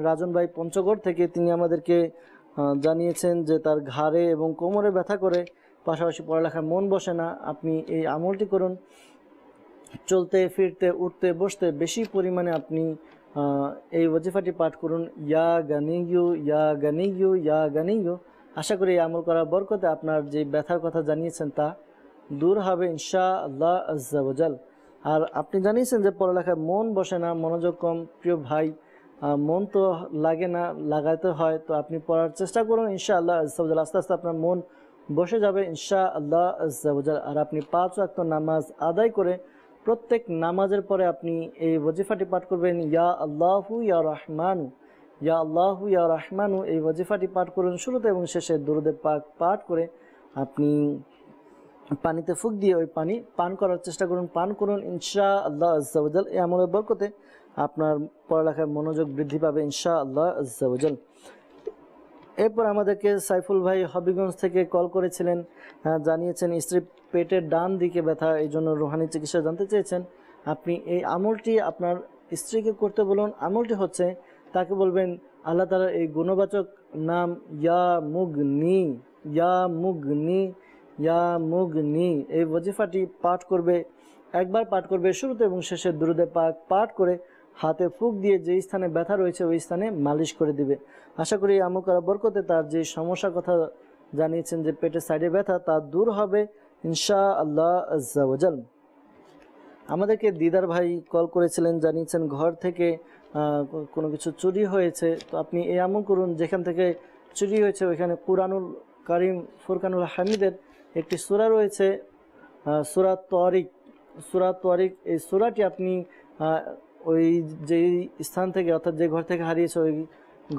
B: রাজন ভাই পঞ্চগড় থেকে। তিনি আমাদেরকে জানিয়েছেন যে তার ঘাড়ে এবং কোমরে ব্যথা করে, পাশাপাশি পড়ালেখায় মন বসে না। আপনি এই আমলটি করুন, চলতে ফিরতে উঠতে বসতে বেশি পরিমাণে আপনি এই ওয়াজিফাটি পাঠ করুন, ইয়া গানিয়ু ইয়া গানিয়ু ইয়া গানিয়ু। আশা করি এই আমল করার বরকতে আপনার যে ব্যথার কথা জানিয়েছেন তা দূর হবে ইনশাআল্লাহ আজ্জাওয়াজাল। আর আপনি জানিয়েছেন যে পড়ালেখায় মন বসে না, মনোযোগ কম। প্রিয় ভাই, মন তো লাগে না, লাগাইতে হয়। তো আপনি পড়ার চেষ্টা করুন ইনশাআল্লাহ আজ্জাওয়াজাল, আস্তে আস্তে আপনার মন বসে যাবে ইনশাআল্লাহ আজ্জাওয়াজাল। আর আপনি 5 ওয়াক্ত নামাজ আদায় করে প্রত্যেক নামাজের পরে আপনি এই ওয়াজিফাটি পাঠ করবেন, ইয়া আল্লাহু ইয়া রহমানু, ইয়া আল্লাহু ইয়া রহমানু। এই ওয়াজিফাটি পাঠ করুন শুরুতে এবং শেষে দরুদে পাক পাঠ করে আপনি পানিতে ফুঁক দিয়ে ওই পানি পান করার চেষ্টা করুন, পান করুন ইনশাআল্লাহ আজ্জাওয়াজাল। এই আমলের বরকতে আপনার পড়ালেখায় মনোযোগ বৃদ্ধি পাবে ইনশাআল্লাহ আজ্জাওয়াজাল। এরপর আমাদেরকে সাইফুল ভাই হবিগঞ্জ থেকে কল করেছিলেন, জানিয়েছেন স্ত্রীর পেটের ডান দিকে ব্যথা, এই জন্য রুহানি চিকিৎসা জানতে চেয়েছেন। আপনি এই আমলটি আপনার স্ত্রীকে করতে বলুন। আমলটি হচ্ছে, তাকে বলবেন আল্লাহ তাআলার এই গুণবাচক নাম ইয়া মুগনি, ইয়া মুগনি, ইয়া মুগনি। এই ওয়াজিফাটি পাঠ করবে, একবার পাঠ করবে শুরুতে এবং শেষে দরুদে পাক পাঠ করে হাতে ফুঁক দিয়ে যে স্থানে ব্যথা রয়েছে ওই স্থানে মালিশ করে দিবে। আশা করি আমল করার বরকতে তার যে সমস্যার কথা জানিয়েছেন যে পেটের সাইডে ব্যথা, তা দূর হবে ইনশাআল্লাহ আজ্জাওয়াজাল। আমাদেরকে দিদার ভাই কল করেছিলেন, জানিয়েছেন ঘর থেকে কোনো কিছু চুরি হয়েছে। তো আপনি এই আমল করুন, যেখান থেকে চুরি হয়েছে ওইখানে কুরআনুল কারীম ফুরকানুল হামিদের একটি সূরা রয়েছে, সূরা তারিক। সূরা তারিক এই সূরাটি আপনি ওই যেই স্থান থেকে অর্থাৎ যে ঘর থেকে হারিয়েছে ওই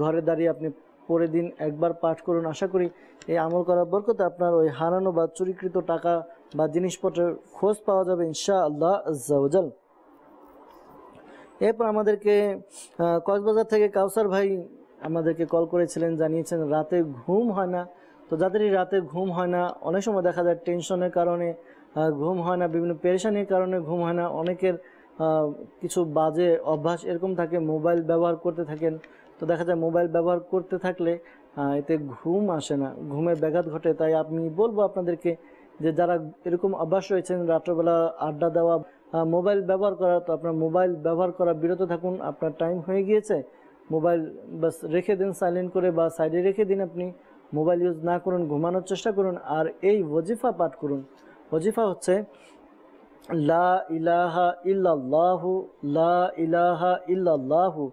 B: ঘরে দাঁড়িয়ে আপনি পরের দিন একবার পাঠ করুন। আশা করি এই আমল করার বরকতে আপনার ওই হারানো বা চুরিকৃত টাকা বা জিনিসপত্রের খোঁজ পাওয়া যাবে ইনশাআল্লাহ আজ্জাওয়াজাল। এরপর আমাদেরকে কক্সবাজার থেকে কাউসার ভাই আমাদেরকে কল করেছিলেন, জানিয়েছেন রাতে ঘুম হয় না। তো যাদেরই রাতে ঘুম হয় না, অনেক সময় দেখা যায় টেনশনের কারণে ঘুম হয় না, বিভিন্ন পেরেশানির কারণে ঘুম হয় না। অনেকের কিছু বাজে অভ্যাস এরকম থাকে, মোবাইল ব্যবহার করতে থাকেন। তো দেখা যায় মোবাইল ব্যবহার করতে থাকলে এতে ঘুম আসে না, ঘুমের ব্যাঘাত ঘটে। তাই আমি বলবো আপনাদেরকে যে যারা এরকম অভ্যাস রয়েছেন রাত্রবেলা আড্ডা দেওয়া, মোবাইল ব্যবহার করা, তো আপনার মোবাইল ব্যবহার করা বিরত থাকুন। আপনার টাইম হয়ে গিয়েছে, মোবাইল বাস রেখে দিন সাইলেন্ট করে বা সাইডে রেখে দিন। আপনি মোবাইল ইউজ না করুন, ঘুমানোর চেষ্টা করুন। আর এই ওয়াজিফা পাঠ করুন। ওয়াজিফা হচ্ছে লা ইলাহা ইল্লাল্লাহু, লা ইলাহা ইল্লাল্লাহু।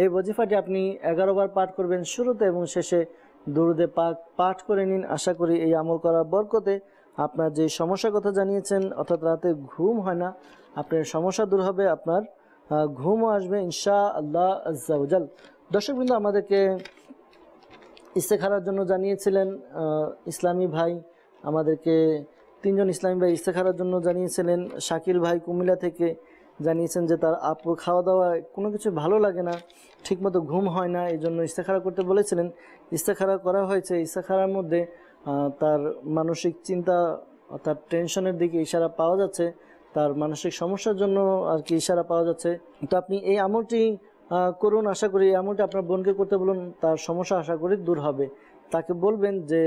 B: এই ওয়াজিফাটি আপনি 11 বার পাঠ করবেন শুরুতে এবং শেষে দরুদে পাক পাঠ করে নিন। আশা করি এই আমল করার বরকতে আপনার যে সমস্যার কথা জানিয়েছেন, অর্থাৎ রাতে ঘুম হয় না, আপনার সমস্যা দূর হবে, আপনার ঘুমও আসবে ইনশাআল্লাহ আজ্জা ওয়াজাল। দর্শকবৃন্দ, আমাদেরকে ইস্তেখারার জন্য জানিয়েছিলেন ইসলামী ভাই, আমাদেরকে 3 জন ইসলামী ভাই ইস্তেখারার জন্য জানিয়েছিলেন। শাকিল ভাই কুমিল্লা থেকে জানিয়েছেন যে তার আপুর খাওয়া দাওয়া কোনো কিছু ভালো লাগে না, ঠিকমতো ঘুম হয় না, এই জন্য ইস্তেখারা করতে বলেছিলেন। ইস্তেখারা করা হয়েছে। ইস্তেখারার মধ্যে তার মানসিক চিন্তা অর্থাৎ টেনশনের দিকে ইশারা পাওয়া যাচ্ছে, তার মানসিক সমস্যার জন্য আর কি ইশারা পাওয়া যাচ্ছে। তো আপনি এই আমলটি করুন, আশা করি এই আমলটি আপনার বোনকে করতে বলুন, তার সমস্যা আশা করি দূর হবে। তাকে বলবেন যে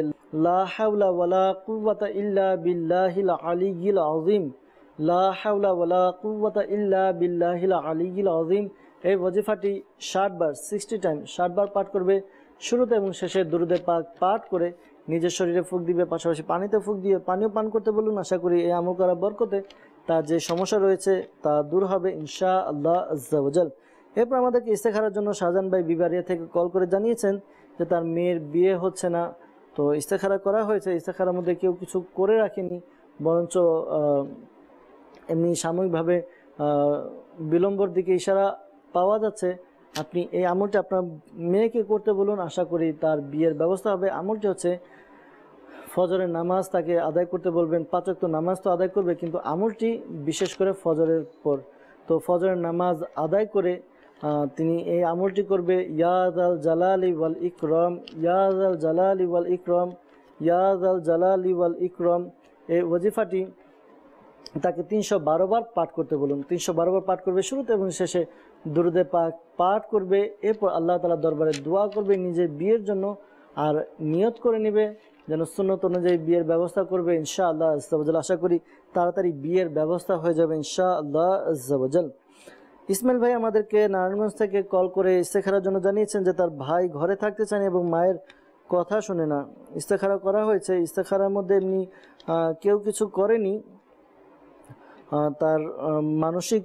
B: লা হাওলা ওয়ালা কুওয়াতা ইল্লা বিল্লাহিল আলিয়্যিল আযীম, লা হাওলা ওয়ালা কুওয়াতা ইল্লা বিল্লাহিল আলিয়্যিল আযীম। এই ওয়াজিফাটি 60 বার 60 টাইম 60 বার পাঠ করবে। শুরুতে এবং শেষে দুরূদে পাক পাঠ করে নিজের শরীরে ফুঁক দিবে, পাশাপাশি পানিতে ফুঁক দিয়ে পানিও পান করতে বলুন। আশা করি এই আমল করার বরকতে তার যে সমস্যা রয়েছে তা দূর হবে ইনশাআল্লাহ আজ্জা ওয়াজাল। এরপর আমাদেরকে ইস্তেখারার জন্য শাহজাহান ভাই বিবারিয়া থেকে কল করে জানিয়েছেন যে তার মেয়ের বিয়ে হচ্ছে না। তো ইস্তেখারা করা হয়েছে, ইস্তেখারার মধ্যে কেউ কিছু করে রাখেনি, বরঞ্চ এমনি সাময়িকভাবে বিলম্বর দিকে ইশারা পাওয়া যাচ্ছে। আপনি এই আমলটি আপনার মেয়েকে করতে বলুন, আশা করি তার বিয়ের ব্যবস্থা হবে। আমলটি হচ্ছে ফজরের নামাজ তাকে আদায় করতে বলবেন। 5 ওয়াক্ত নামাজ তো আদায় করবে, কিন্তু আমলটি বিশেষ করে ফজরের পর। তো ফজরের নামাজ আদায় করে তিনি এই আমলটি করবে, ইয়া যাল জালালি ওয়াল ইকরাম, ইয়া যাল জালালি ওয়াল ইকরাম, ইয়া যাল জালালি ওয়াল ইকরাম। এই ওয়াজিফাটি তাকে 312 বার পাঠ করতে বলুন। 312 বার পাঠ করবে, শুরুতে এবং শেষে দুরূদে পাক পাঠ করবে। এরপর আল্লাহ তাআলার দরবারে দোয়া করবে নিজের বিয়ের জন্য, আর নিয়ত করে নেবে যেন সুন্নত অনুযায়ী বিয়ের ব্যবস্থা করবে ইনশাআল্লাহ আজ্জা ওয়াজাল। আশা করি তাড়াতাড়ি বিয়ের ব্যবস্থা হয়ে যাবে ইনশাআল্লাহ আজ্জা ওয়াজাল। ইসমাইল ভাই আমাদেরকে নারায়ণগঞ্জ থেকে কল করে ইস্তেখারার জন্য জানিয়েছেন যে তার ভাই ঘরে থাকতে চান এবং মায়ের কথা শুনে না। ইস্তেখারা করা হয়েছে। ইস্তেখারার মধ্যে এমনি কেউ কিছু করেনি, তার মানসিক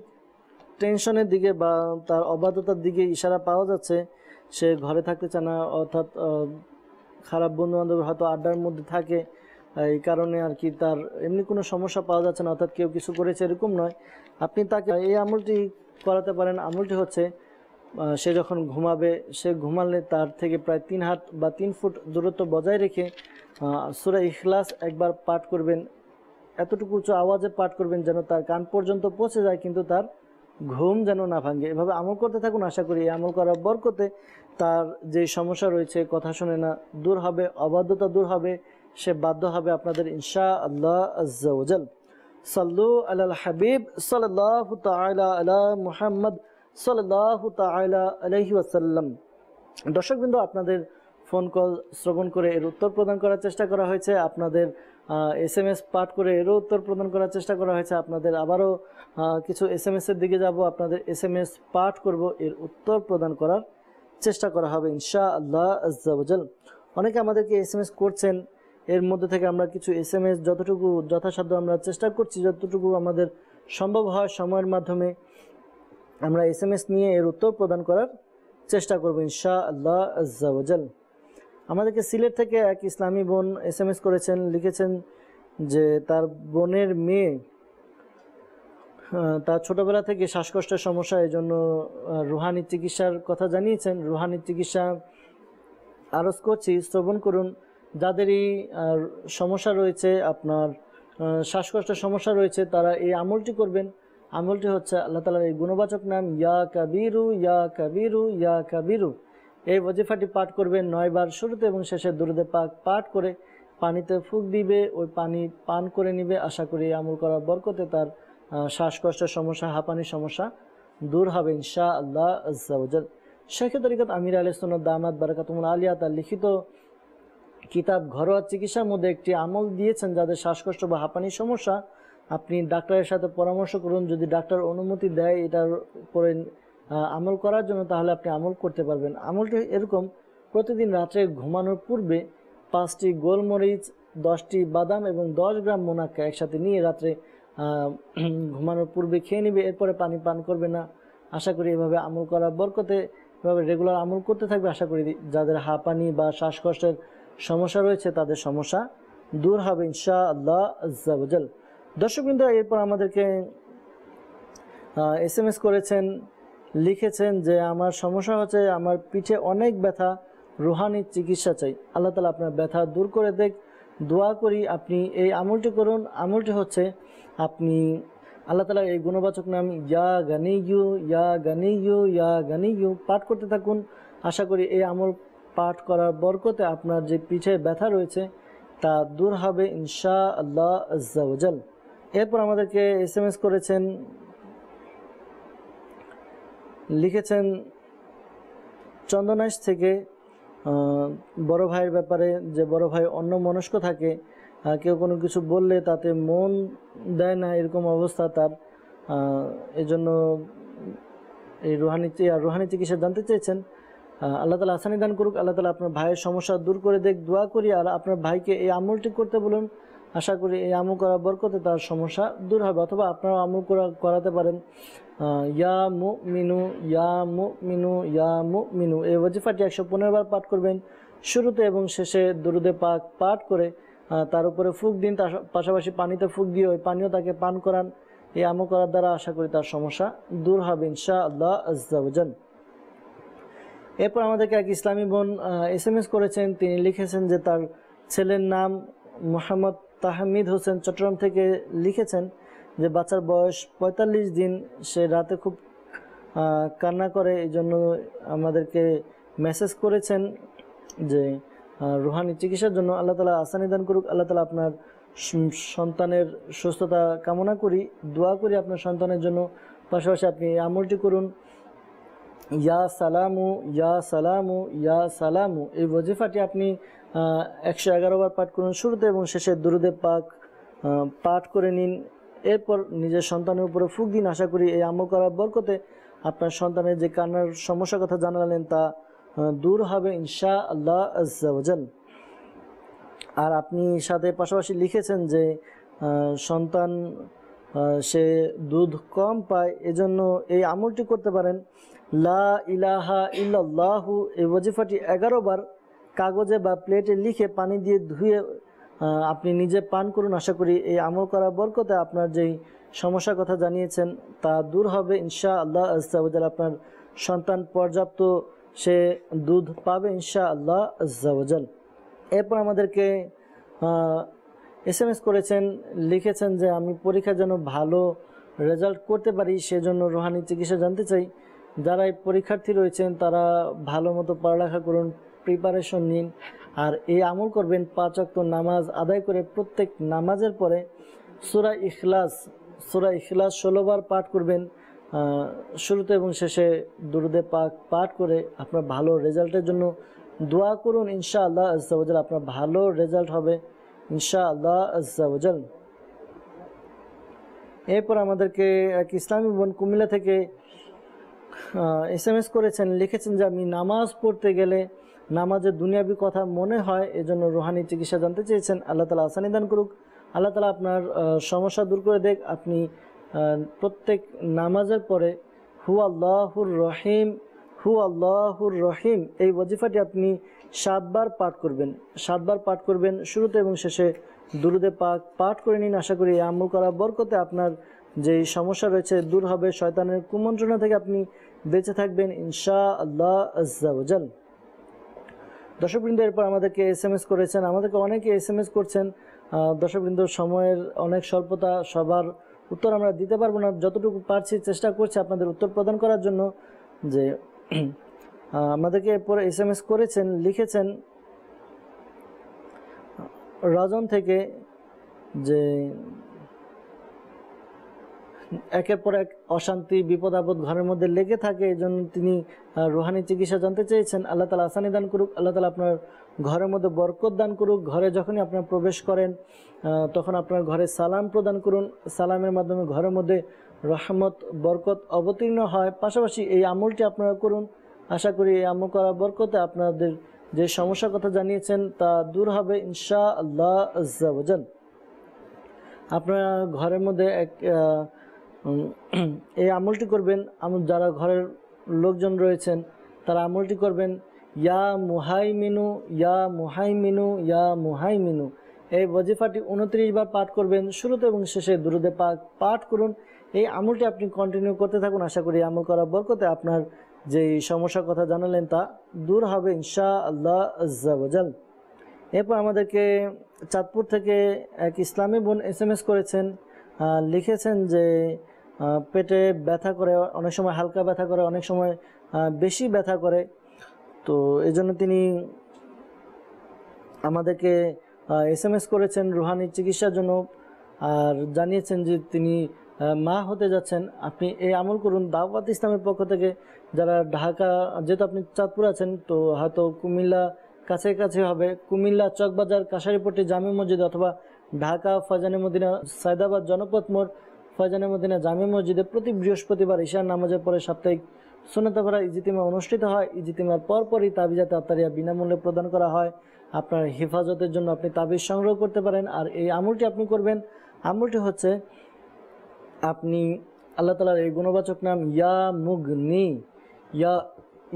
B: টেনশনের দিকে বা তার অবাধ্যতার দিকে ইশারা পাওয়া যাচ্ছে। সে ঘরে থাকতে চায় না, অর্থাৎ খারাপ বন্ধুবান্ধব হয়তো আড্ডার মধ্যে থাকে, এই কারণে আর কি তার এমনি কোনো সমস্যা পাওয়া যাচ্ছে না, অর্থাৎ কেউ কিছু করেছে এরকম নয়। আপনি তাকে এই আমলটি করাতে পারেন। আমলটি হচ্ছে সে যখন ঘুমাবে, সে ঘুমালে তার থেকে প্রায় 3 হাত বা 3 ফুট দূরত্ব বজায় রেখে সূরা ইখলাস একবার পাঠ করবেন। এতটুকু উঁচু আওয়াজে পাঠ করবেন যেন তার কান পর্যন্ত পৌঁছে যায়, কিন্তু তার ঘুম যেন না ভাঙে। এভাবে আমল করতে থাকুন। আশা করি এই আমল করার বরকতে তার যে সমস্যা রয়েছে, কথা শুনে না, দূর হবে, অবাধ্যতা দূর হবে, সে বাধ্য হবে আপনাদের ইনশাআল্লাহ আজ্জা ওয়াজাল। সাল্লু আলাল হাবিব সাল্লাল্লাহু তাআলা আলা মুহাম্মদ সাল্লাল্লাহু তাআলা আলাইহি ওয়াসাল্লাম। দর্শকবৃন্দ, আপনাদের ফোন কল শ্রবণ করে এর উত্তর প্রদান করার চেষ্টা করা হয়েছে, আপনাদের SMS পাঠ করে এরও উত্তর প্রদান করার চেষ্টা করা হয়েছে। আপনাদের আবারও কিছু SMS এর দিকে যাব, আপনাদের SMS পাঠ করব, এর উত্তর প্রদান করার চেষ্টা করা হবে ইনশাআল্লাহ আজ্জা ওয়াজাল। অনেকে আমাদেরকে SMS করছেন, এর মধ্যে থেকে আমরা কিছু SMS যতটুকু যথাসাধ্য আমরা চেষ্টা করছি, যতটুকু আমাদের সম্ভব হয় সময়ের মাধ্যমে আমরা SMS নিয়ে এর উত্তর প্রদান করার চেষ্টা করব ইনশাআল্লাহ আজ্জা ওয়াজাল। আমাদেরকে সিলেট থেকে এক ইসলামী বোন SMS করেছেন, লিখেছেন যে তার বোনের মেয়ে, তার ছোটবেলা থেকে শ্বাসকষ্টের সমস্যা, এই জন্য রুহানি চিকিৎসার কথা জানিয়েছেন। রুহানি চিকিৎসা আরজ করছি, শ্রবণ করুন। যাদেরই সমস্যা রয়েছে, আপনার শ্বাসকষ্টের সমস্যা রয়েছে, তারা এই আমলটি করবেন। আমলটি হচ্ছে আল্লাহ তাআলার এই গুণবাচক নাম ইয়া কাবিরু ইয়া কাবিরু ইয়া কাবিরু। এই ওয়াজিফাটি পাঠ করবেন 9 বার, শুরুতে এবং শেষে দুরূদে পাক পাঠ করে পানিতে ফুঁক দিবে, ওই পানি পান করে নিবে। আশা করি আমল করার বরকতে তার শ্বাসকষ্টের সমস্যা, হাঁপানির সমস্যা দূর হবে ইনশাআল্লাহ আজ্জা ওয়াজাল। শেখ তরিকত আমির আহলে সুন্নাত দামাত বারাকাতুহুল আলিয়া তার লিখিত কিতাব ঘরোয়া চিকিৎসার মধ্যে একটি আমল দিয়েছেন, যাদের শ্বাসকষ্ট বা হাঁপানির সমস্যা, আপনি ডাক্তারের সাথে পরামর্শ করুন। যদি ডাক্তার অনুমতি দেয় এটার উপরে আমল করার জন্য, তাহলে আপনি আমল করতে পারবেন। আমলটি এরকম: প্রতিদিন রাত্রে ঘুমানোর পূর্বে 5টি গোলমরিচ, 10টি বাদাম এবং 10 গ্রাম মুনাক্কা একসাথে নিয়ে রাত্রে ঘুমানোর পূর্বে খেয়ে নিবে, এরপরে পানি পান করবে না। আশা করি এভাবে আমল করার বরকতে, এভাবে রেগুলার আমল করতে থাকবে। আশা করি যাদের হাঁপানি বা শ্বাসকষ্টের সমস্যা রয়েছে তাদের সমস্যা দূর হবে ইনশাআল্লাহ আজ্জা ওয়াজাল। দর্শকবৃন্দ, এরপর আমাদেরকে SMS করেছেন, লিখেছেন যে আমার সমস্যা হচ্ছে, আমার পিঠে অনেক ব্যথা, রুহানি চিকিৎসা চাই। আল্লাহ তাআলা আপনার ব্যথা দূর করে দেখ। দোয়া করি আপনি এই আমলটি করুন। আমলটি হচ্ছে আপনি আল্লাহ তাআলার এই গুণবাচক নাম ইয়া গানিয়ু ইয়া গানিয়ু ইয়া গানিয়ু পাঠ করতে থাকুন। আশা করি এই আমল পাঠ করার বরকতে আপনার যে পিঠে ব্যথা রয়েছে তা দূর হবে ইনশাআল্লাহ আজ্জা ওয়াজাল। এরপর আমাদেরকে SMS করেছেন, লিখেছেন চন্দনাইশ থেকে বড় ভাইয়ের ব্যাপারে, যে বড় ভাই অন্য মনস্ক থাকে, কেউ কোনো কিছু বললে তাতে মন দেয় না, এরকম অবস্থা তার। এজন্য এই রুহানি চিকিৎসা জানতে চেয়েছেন। আল্লাহ তাআলা আসানি দান করুক। আল্লাহ তাআলা আপনার ভাইয়ের সমস্যা দূর করে দেখ। দোয়া করি আর আপনার ভাইকে এই আমলটি করতে বলুন। আশা করি এই আমল করার বরকতে তার সমস্যা দূর হবে। অথবা আপনারা আমল করাতে পারেন ইয়া মুমিনু ইয়া মুমিনু ইয়া মুমিনু, এই ওয়াজিফাটি 115 বার পাঠ করবেন। শুরুতে এবং শেষে দুরুদে পাক পাঠ করে তার উপরে ফুঁক দিন, তার পাশাপাশি পানিতে ফুঁক দিয়ে ওই পানিও তাকে পান করান। এই আমল করার দ্বারা আশা করি তার সমস্যা দূর হবে ইনশাআল্লাহ আজ্জা ওয়াজাল। এরপর আমাদেরকে এক ইসলামী বোন SMS করেছেন। তিনি লিখেছেন যে তার ছেলের নাম মোহাম্মদ তাহমিদ হোসেন, চট্টগ্রাম থেকে লিখেছেন যে বাচ্চার বয়স 45 দিন, সে রাতে খুব কান্না করে। এই জন্য আমাদেরকে মেসেজ করেছেন যে রুহানি চিকিৎসার জন্য আল্লাহ তাআলা আসানি দান করুক। আল্লাহ তাআলা আপনার সন্তানের সুস্থতা কামনা করি। দোয়া করি আপনার সন্তানের জন্য। পাশাপাশি আপনি এই আমলটি করুন ইয়া সালামু ইয়া সালামু ইয়া সালামু, এই ওয়াজিফাটি আপনি 111 বার পাঠ করুন। শুরুতে এবং শেষে দুরুদে পাক পাঠ করে নিন। এরপর নিজের সন্তানের উপরে ফুঁক দিন। আশা করি এই আমল করার বরকতে আপনার সন্তানের যে কান্নার সমস্যার কথা জানালেন তা দূর হবে ইনশাআল্লাহ আজ্জা ওয়াজাল। আর আপনি সাথে পাশাপাশি লিখেছেন যে সন্তান সে দুধ কম পায়, এজন্য এই আমলটি করতে পারেন লা ইলাহা ইল্লাল্লাহু, এই ওয়াজিফাটি 11 বার কাগজে বা প্লেটে লিখে পানি দিয়ে ধুয়ে আপনি নিজে পান করুন। আশা করি এই আমল করার বরকতে আপনার যেই সমস্যার কথা জানিয়েছেন তা দূর হবে ইনশাআল্লাহ আজ্জা ওয়াজাল। আপনার সন্তান পর্যাপ্ত সে দুধ পাবে ইনশাআল্লাহ আজ্জা ওয়াজাল। এরপর আমাদেরকে SMS করেছেন, লিখেছেন যে আমি পরীক্ষার জন্য ভালো রেজাল্ট করতে পারি, সেজন্য রুহানি চিকিৎসা জানতে চাই। যারা এই পরীক্ষার্থী রয়েছেন তারা ভালো মতো পড়ালেখা করুন, প্রিপারেশন নিন। আর এই আমল করবেন 5 ওয়াক্ত নামাজ আদায় করে প্রত্যেক নামাজের পরে সূরা ইখলাস 16 বার পাঠ করবেন। শুরুতে এবং শেষে দুরুদে পাক পাঠ করে আপনার ভালো রেজাল্টের জন্য দোয়া করুন ইনশাআল্লাহ আজ্জা ওয়াজাল। আপনার ভালো রেজাল্ট হবে ইনশাআল্লাহ আজ্জা ওয়াজাল। এরপর আমাদেরকে এক ইসলামী বোন কুমিল্লা থেকে SMS করেছেন, লিখেছেন যে আমি নামাজ পড়তে গেলে নামাজের দুনিয়াবি কথা মনে হয়, এজন্য রুহানি চিকিৎসা জানতে চেয়েছেন। আল্লাহ তাআলা আসানি দান করুক। আল্লাহ তাআলা আপনার সমস্যা দূর করে দেখ। আপনি প্রত্যেক নামাজের পরে হু আল্লাহুর রহিম হু আল্লাহুর রহিম এই ওয়াজিফাটি আপনি 7 বার পাঠ করবেন। 7 বার পাঠ করবেন। শুরুতে এবং শেষে দুরুদে পাক পাঠ করে নিন। আশা করি এই আমল করার বরকতে আপনার যেই সমস্যা রয়েছে দূর হবে, শয়তানের কুমন্ত্রণা থেকে আপনি বেঁচে থাকবেন ইনশাআল্লাহ আজ্জা ওয়াজাল। দর্শকবৃন্দ, এরপর আমাদেরকে SMS করেছেন, আমাদেরকে অনেকে SMS করছেন। দর্শকবৃন্দ, সময়ের অনেক স্বল্পতা, সবার উত্তর আমরা দিতে পারবো না। যতটুকু পারছি চেষ্টা করছি আপনাদের উত্তর প্রদান করার জন্য। যে আমাদেরকে এরপরে SMS করেছেন, লিখেছেন রাজন থেকে যে একের পর এক অশান্তি বিপদ আপদ ঘরের মধ্যে লেগে থাকে, এই জন্য তিনি রুহানি চিকিৎসা জানতে চেয়েছেন। আল্লাহ তাআলা আসানি দান করুক। আল্লাহ তাআলা আপনার ঘরের মধ্যে বরকত দান করুক। ঘরে যখনই আপনার প্রবেশ করেন তখন আপনার ঘরে সালাম প্রদান করুন। সালামের মাধ্যমে ঘরের মধ্যে রহমত বরকত অবতীর্ণ হয়। পাশাপাশি এই আমলটি আপনারা করুন। আশা করি এই আমল করার বরকতে আপনাদের যে সমস্যার কথা জানিয়েছেন তা দূর হবে ইনশাআল্লাহ আজ্জা ওয়াজাল। আপনারা ঘরের মধ্যে এই আমলটি করবেন। যারা ঘরের লোকজন রয়েছেন তারা আমলটি করবেন ইয়া মুহাইমিনু ইয়া মুহাইমিনু ইয়া মুহাইমিনু, এই ওয়াজিফাটি 29 বার পাঠ করবেন, শুরুতে এবং শেষে দুরুদে পাক পাঠ করুন। এই আমলটি আপনি কন্টিনিউ করতে থাকুন। আশা করি আমল করার বরকতে আপনার যে সমস্যার কথা জানালেন তা দূর হবে ইনশাআল্লাহ আজ্জা ওয়া জাল। এরপর আমাদেরকে চাঁদপুর থেকে এক ইসলামী বোন SMS করেছেন, লিখেছেন যে পেটে ব্যথা করে, অনেক সময় হালকা ব্যথা করে, অনেক সময় বেশি ব্যথা করে। তো এই জন্য তিনি আমাদেরকে SMS করেছেন রুহানি চিকিৎসার জন্য, আর জানিয়েছেন যে তিনি মা হতে যাচ্ছেন। আপনি এই আমল করুন। দাওয়াত ইসলামের পক্ষ থেকে যারা ঢাকা, যেহেতু আপনি চাঁদপুর আছেন তো হয়তো কুমিল্লা কাছে হবে, কুমিল্লা চকবাজার কাশারিপট্টি জামে মসজিদ অথবা ঢাকা ফয়জানে মদিনা সায়দাবাদ জনপথ মোড় ফয়জানে মদিনা জামে মসজিদে প্রতি বৃহস্পতিবার ঈশার নামাজের পরে সাপ্তাহিক সুন্নাতে ভরা ইজতিমা অনুষ্ঠিত হয়। ইজতিমার পরপরই তাবিজাতে আত্মারিয়া বিনামূল্যে প্রদান করা হয়। আপনার হেফাজতের জন্য আপনি তাবিজ সংগ্রহ করতে পারেন। আর এই আমলটি আপনি করবেন, আমলটি হচ্ছে আপনি আল্লাহ তাআলার এই গুণবাচক নাম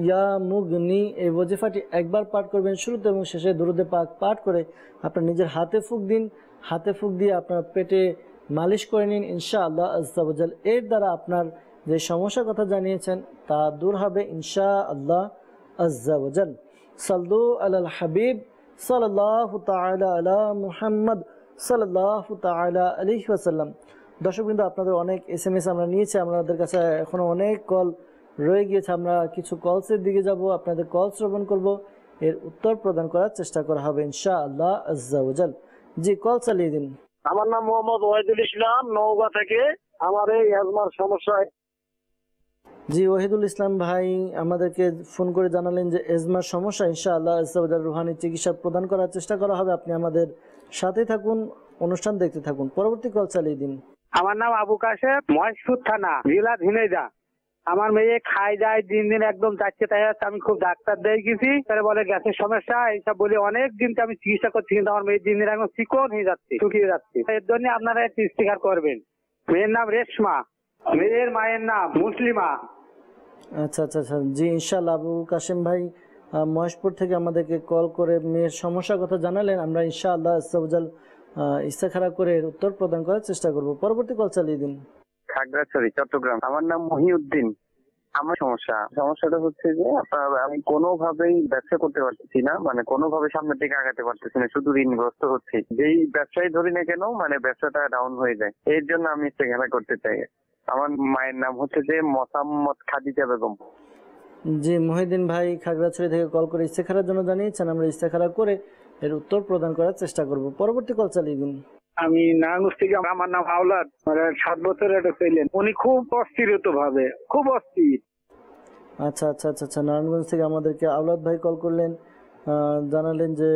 B: ইয়া মুগনি এই ওয়াজিফাটি একবার পাঠ করবেন, শুরুতে এবং শেষে দুরুদে পাক পাঠ করে আপনার নিজের হাতে ফুঁক দিন। হাতে ফুঁক দিয়ে আপনার পেটে মালিশ করে নিন ইনশাআল্লাহ আজ্জা ওয়া জাল। এর দ্বারা আপনার যে সমস্যার কথা জানিয়েছেন তা দূর হবে ইনশাআল্লাহ আজ্জা ওয়া জাল। সাল্লু আলাল হাবিব সাল্লাল্লাহু তাআলা আলা মুহাম্মদ সাল্লাল্লাহু তাআলা আলাইহি ওয়াসাল্লাম। দর্শকবৃন্দ, আপনাদের অনেক SMS আমরা নিয়েছি, আমাদের কাছে এখনো অনেক কল রয়ে গিয়েছে। আমরা কিছু কলসের দিকে যাব, আপনাদের কল শ্রবণ করব, এর উত্তর প্রদান করার চেষ্টা করা হবে ইনশাআল্লাহ আজ্জা ওয়া জাল। জি, কল চালিয়ে দিন।
E: আমার নাম মোহাম্মদ ওয়াহিদুল ইসলাম, নওগাঁ থেকে। আমার এই অ্যাজমার সমস্যা।
B: জি, ওয়াহিদুল ইসলাম ভাই আমাদেরকে ফোন করে জানালেন যে এজমার সমস্যা, ইনশাআল্লাহ আজ্জা ওয়া জাল রুহানি চিকিৎসা প্রদান করার চেষ্টা করা হবে। আপনি আমাদের সাথে থাকুন, অনুষ্ঠান দেখতে থাকুন। পরবর্তী কল চালিয়ে দিন।
J: আমার নাম আবু কাশেম, মহেশপুর থানা, জেলা ঝিনাইদহ। আমার মেয়ে খাই যায় দিন দিন একদম যাচ্ছে তাই যাচ্ছে। আমি খুব ডাক্তার দেখিয়েছি, তারা বলে গ্যাসের সমস্যা, এইসব বলে অনেক দিন আমি চিকিৎসা করছি, কিন্তু আমার মেয়ে দিন দিন একদম চিকন হয়ে যাচ্ছে, শুকিয়ে যাচ্ছে। এর জন্য আপনারা একটু ইস্তেগফার করবেন। মেয়ের নাম রেশমা, মেয়ের মায়ের নাম মুসলিমা।
B: আচ্ছা আচ্ছা আচ্ছা, জি ইনশাআল্লাহ আবু কাশেম ভাই মহেশপুর থেকে আমাদেরকে কল করে মেয়ের সমস্যার কথা জানালেন। আমরা ইনশাআল্লাহ আজ্জা ওয়া জাল ইস্তেখারা করে এর উত্তর প্রদান করার চেষ্টা করব। পরবর্তী কল চালিয়ে দিন।
K: খাগড়াছড়ি, চট্টগ্রাম। আমার নাম মহিউদ্দিন। আমার সমস্যাটা হচ্ছে যে আমি কোনোভাবেই ব্যবসা করতে পারতেছি না, মানে কোনোভাবে সামনের দিকে আগাতে পারতেছি না, শুধু ঋণগ্রস্ত হচ্ছে। যেই ব্যবসায় ধরি না কেন মানে ব্যবসাটা ডাউন হয়ে যায়। এর জন্য আমি ইস্তেখারা করতে চাই। আমার মায়ের নাম হচ্ছে যে মোসাম্মদ খাদিজা বেগম।
B: জি, মহিউদ্দিন ভাই খাগড়াছড়ি থেকে কল করে ইস্তেখারার জন্য জানিয়েছেন। আমরা ইস্তেখারা করে এর উত্তর প্রদান করার চেষ্টা করব। পরবর্তী কল চালিয়ে দিন।
J: আমি নারায়ণগঞ্জ থেকে, আমার নাম আওলাদ, 7 বছরের একটা ছেলে। উনি খুব অস্থিরত ভাবে, খুব অস্থির।
B: আচ্ছা আচ্ছা আচ্ছা আচ্ছা, নারায়ণগঞ্জ থেকে আমাদেরকে আওলাদ ভাই কল করলেন, জানালেন যে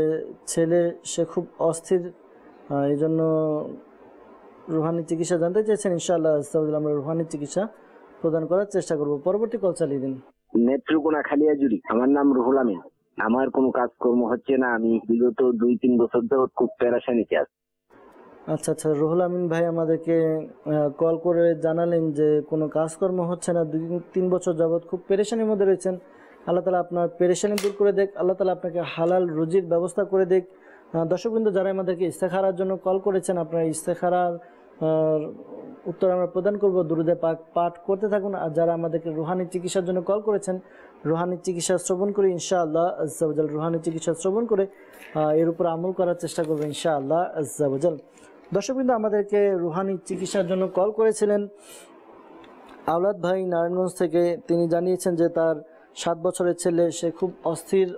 B: ছেলে সে খুব অস্থির, এই জন্য রুহানি চিকিৎসা জানতে চেয়েছেন। ইনশাআল্লাহ আমরা রুহানি চিকিৎসা প্রদান করার চেষ্টা করব। পরবর্তী কল চালিয়ে দিন।
H: নেত্রকোনা খালিয়াজুরি। আমার নাম রুহুল আমিন। আমার কোনো কাজকর্ম হচ্ছে না, আমি বিগত 2-3 বছর ধরে খুব পেরেশানিতে আছি।
B: আচ্ছা আচ্ছা, রুহুল আমিন ভাই আমাদেরকে কল করে জানালেন যে কোনো কাজকর্ম হচ্ছে না, 2-3 বছর যাবৎ খুব পেরেশানির মধ্যে রয়েছেন। আল্লাহ তাআলা আপনার পেরেশানি দূর করে দেখ, আল্লাহ তাআলা আপনাকে হালাল রুজির ব্যবস্থা করে দেখ। দর্শকবৃন্দ, যারা আমাদেরকে ইস্তেখারার জন্য কল করেছেন, আপনার ইস্তেখারার উত্তর আমরা প্রদান করব। দুরুদে পাক পাঠ করতে থাকুন। আর যারা আমাদেরকে রুহানি চিকিৎসার জন্য কল করেছেন, রুহানি চিকিৎসা শ্রবণ করে ইনশাআল্লাহ আজ্জা ওয়া জাল রুহানি চিকিৎসা শ্রবণ করে এর উপর আমল করার চেষ্টা করবো ইনশাআল্লাহ আজ্জা ওয়া জাল। দর্শকবৃন্দ, আমাদেরকে রুহানি চিকিৎসার জন্য কল করেছিলেন আওলাদ ভাই নারায়ণগঞ্জ থেকে। তিনি জানিয়েছেন যে তার 7 বছরের ছেলে, সে খুব অস্থির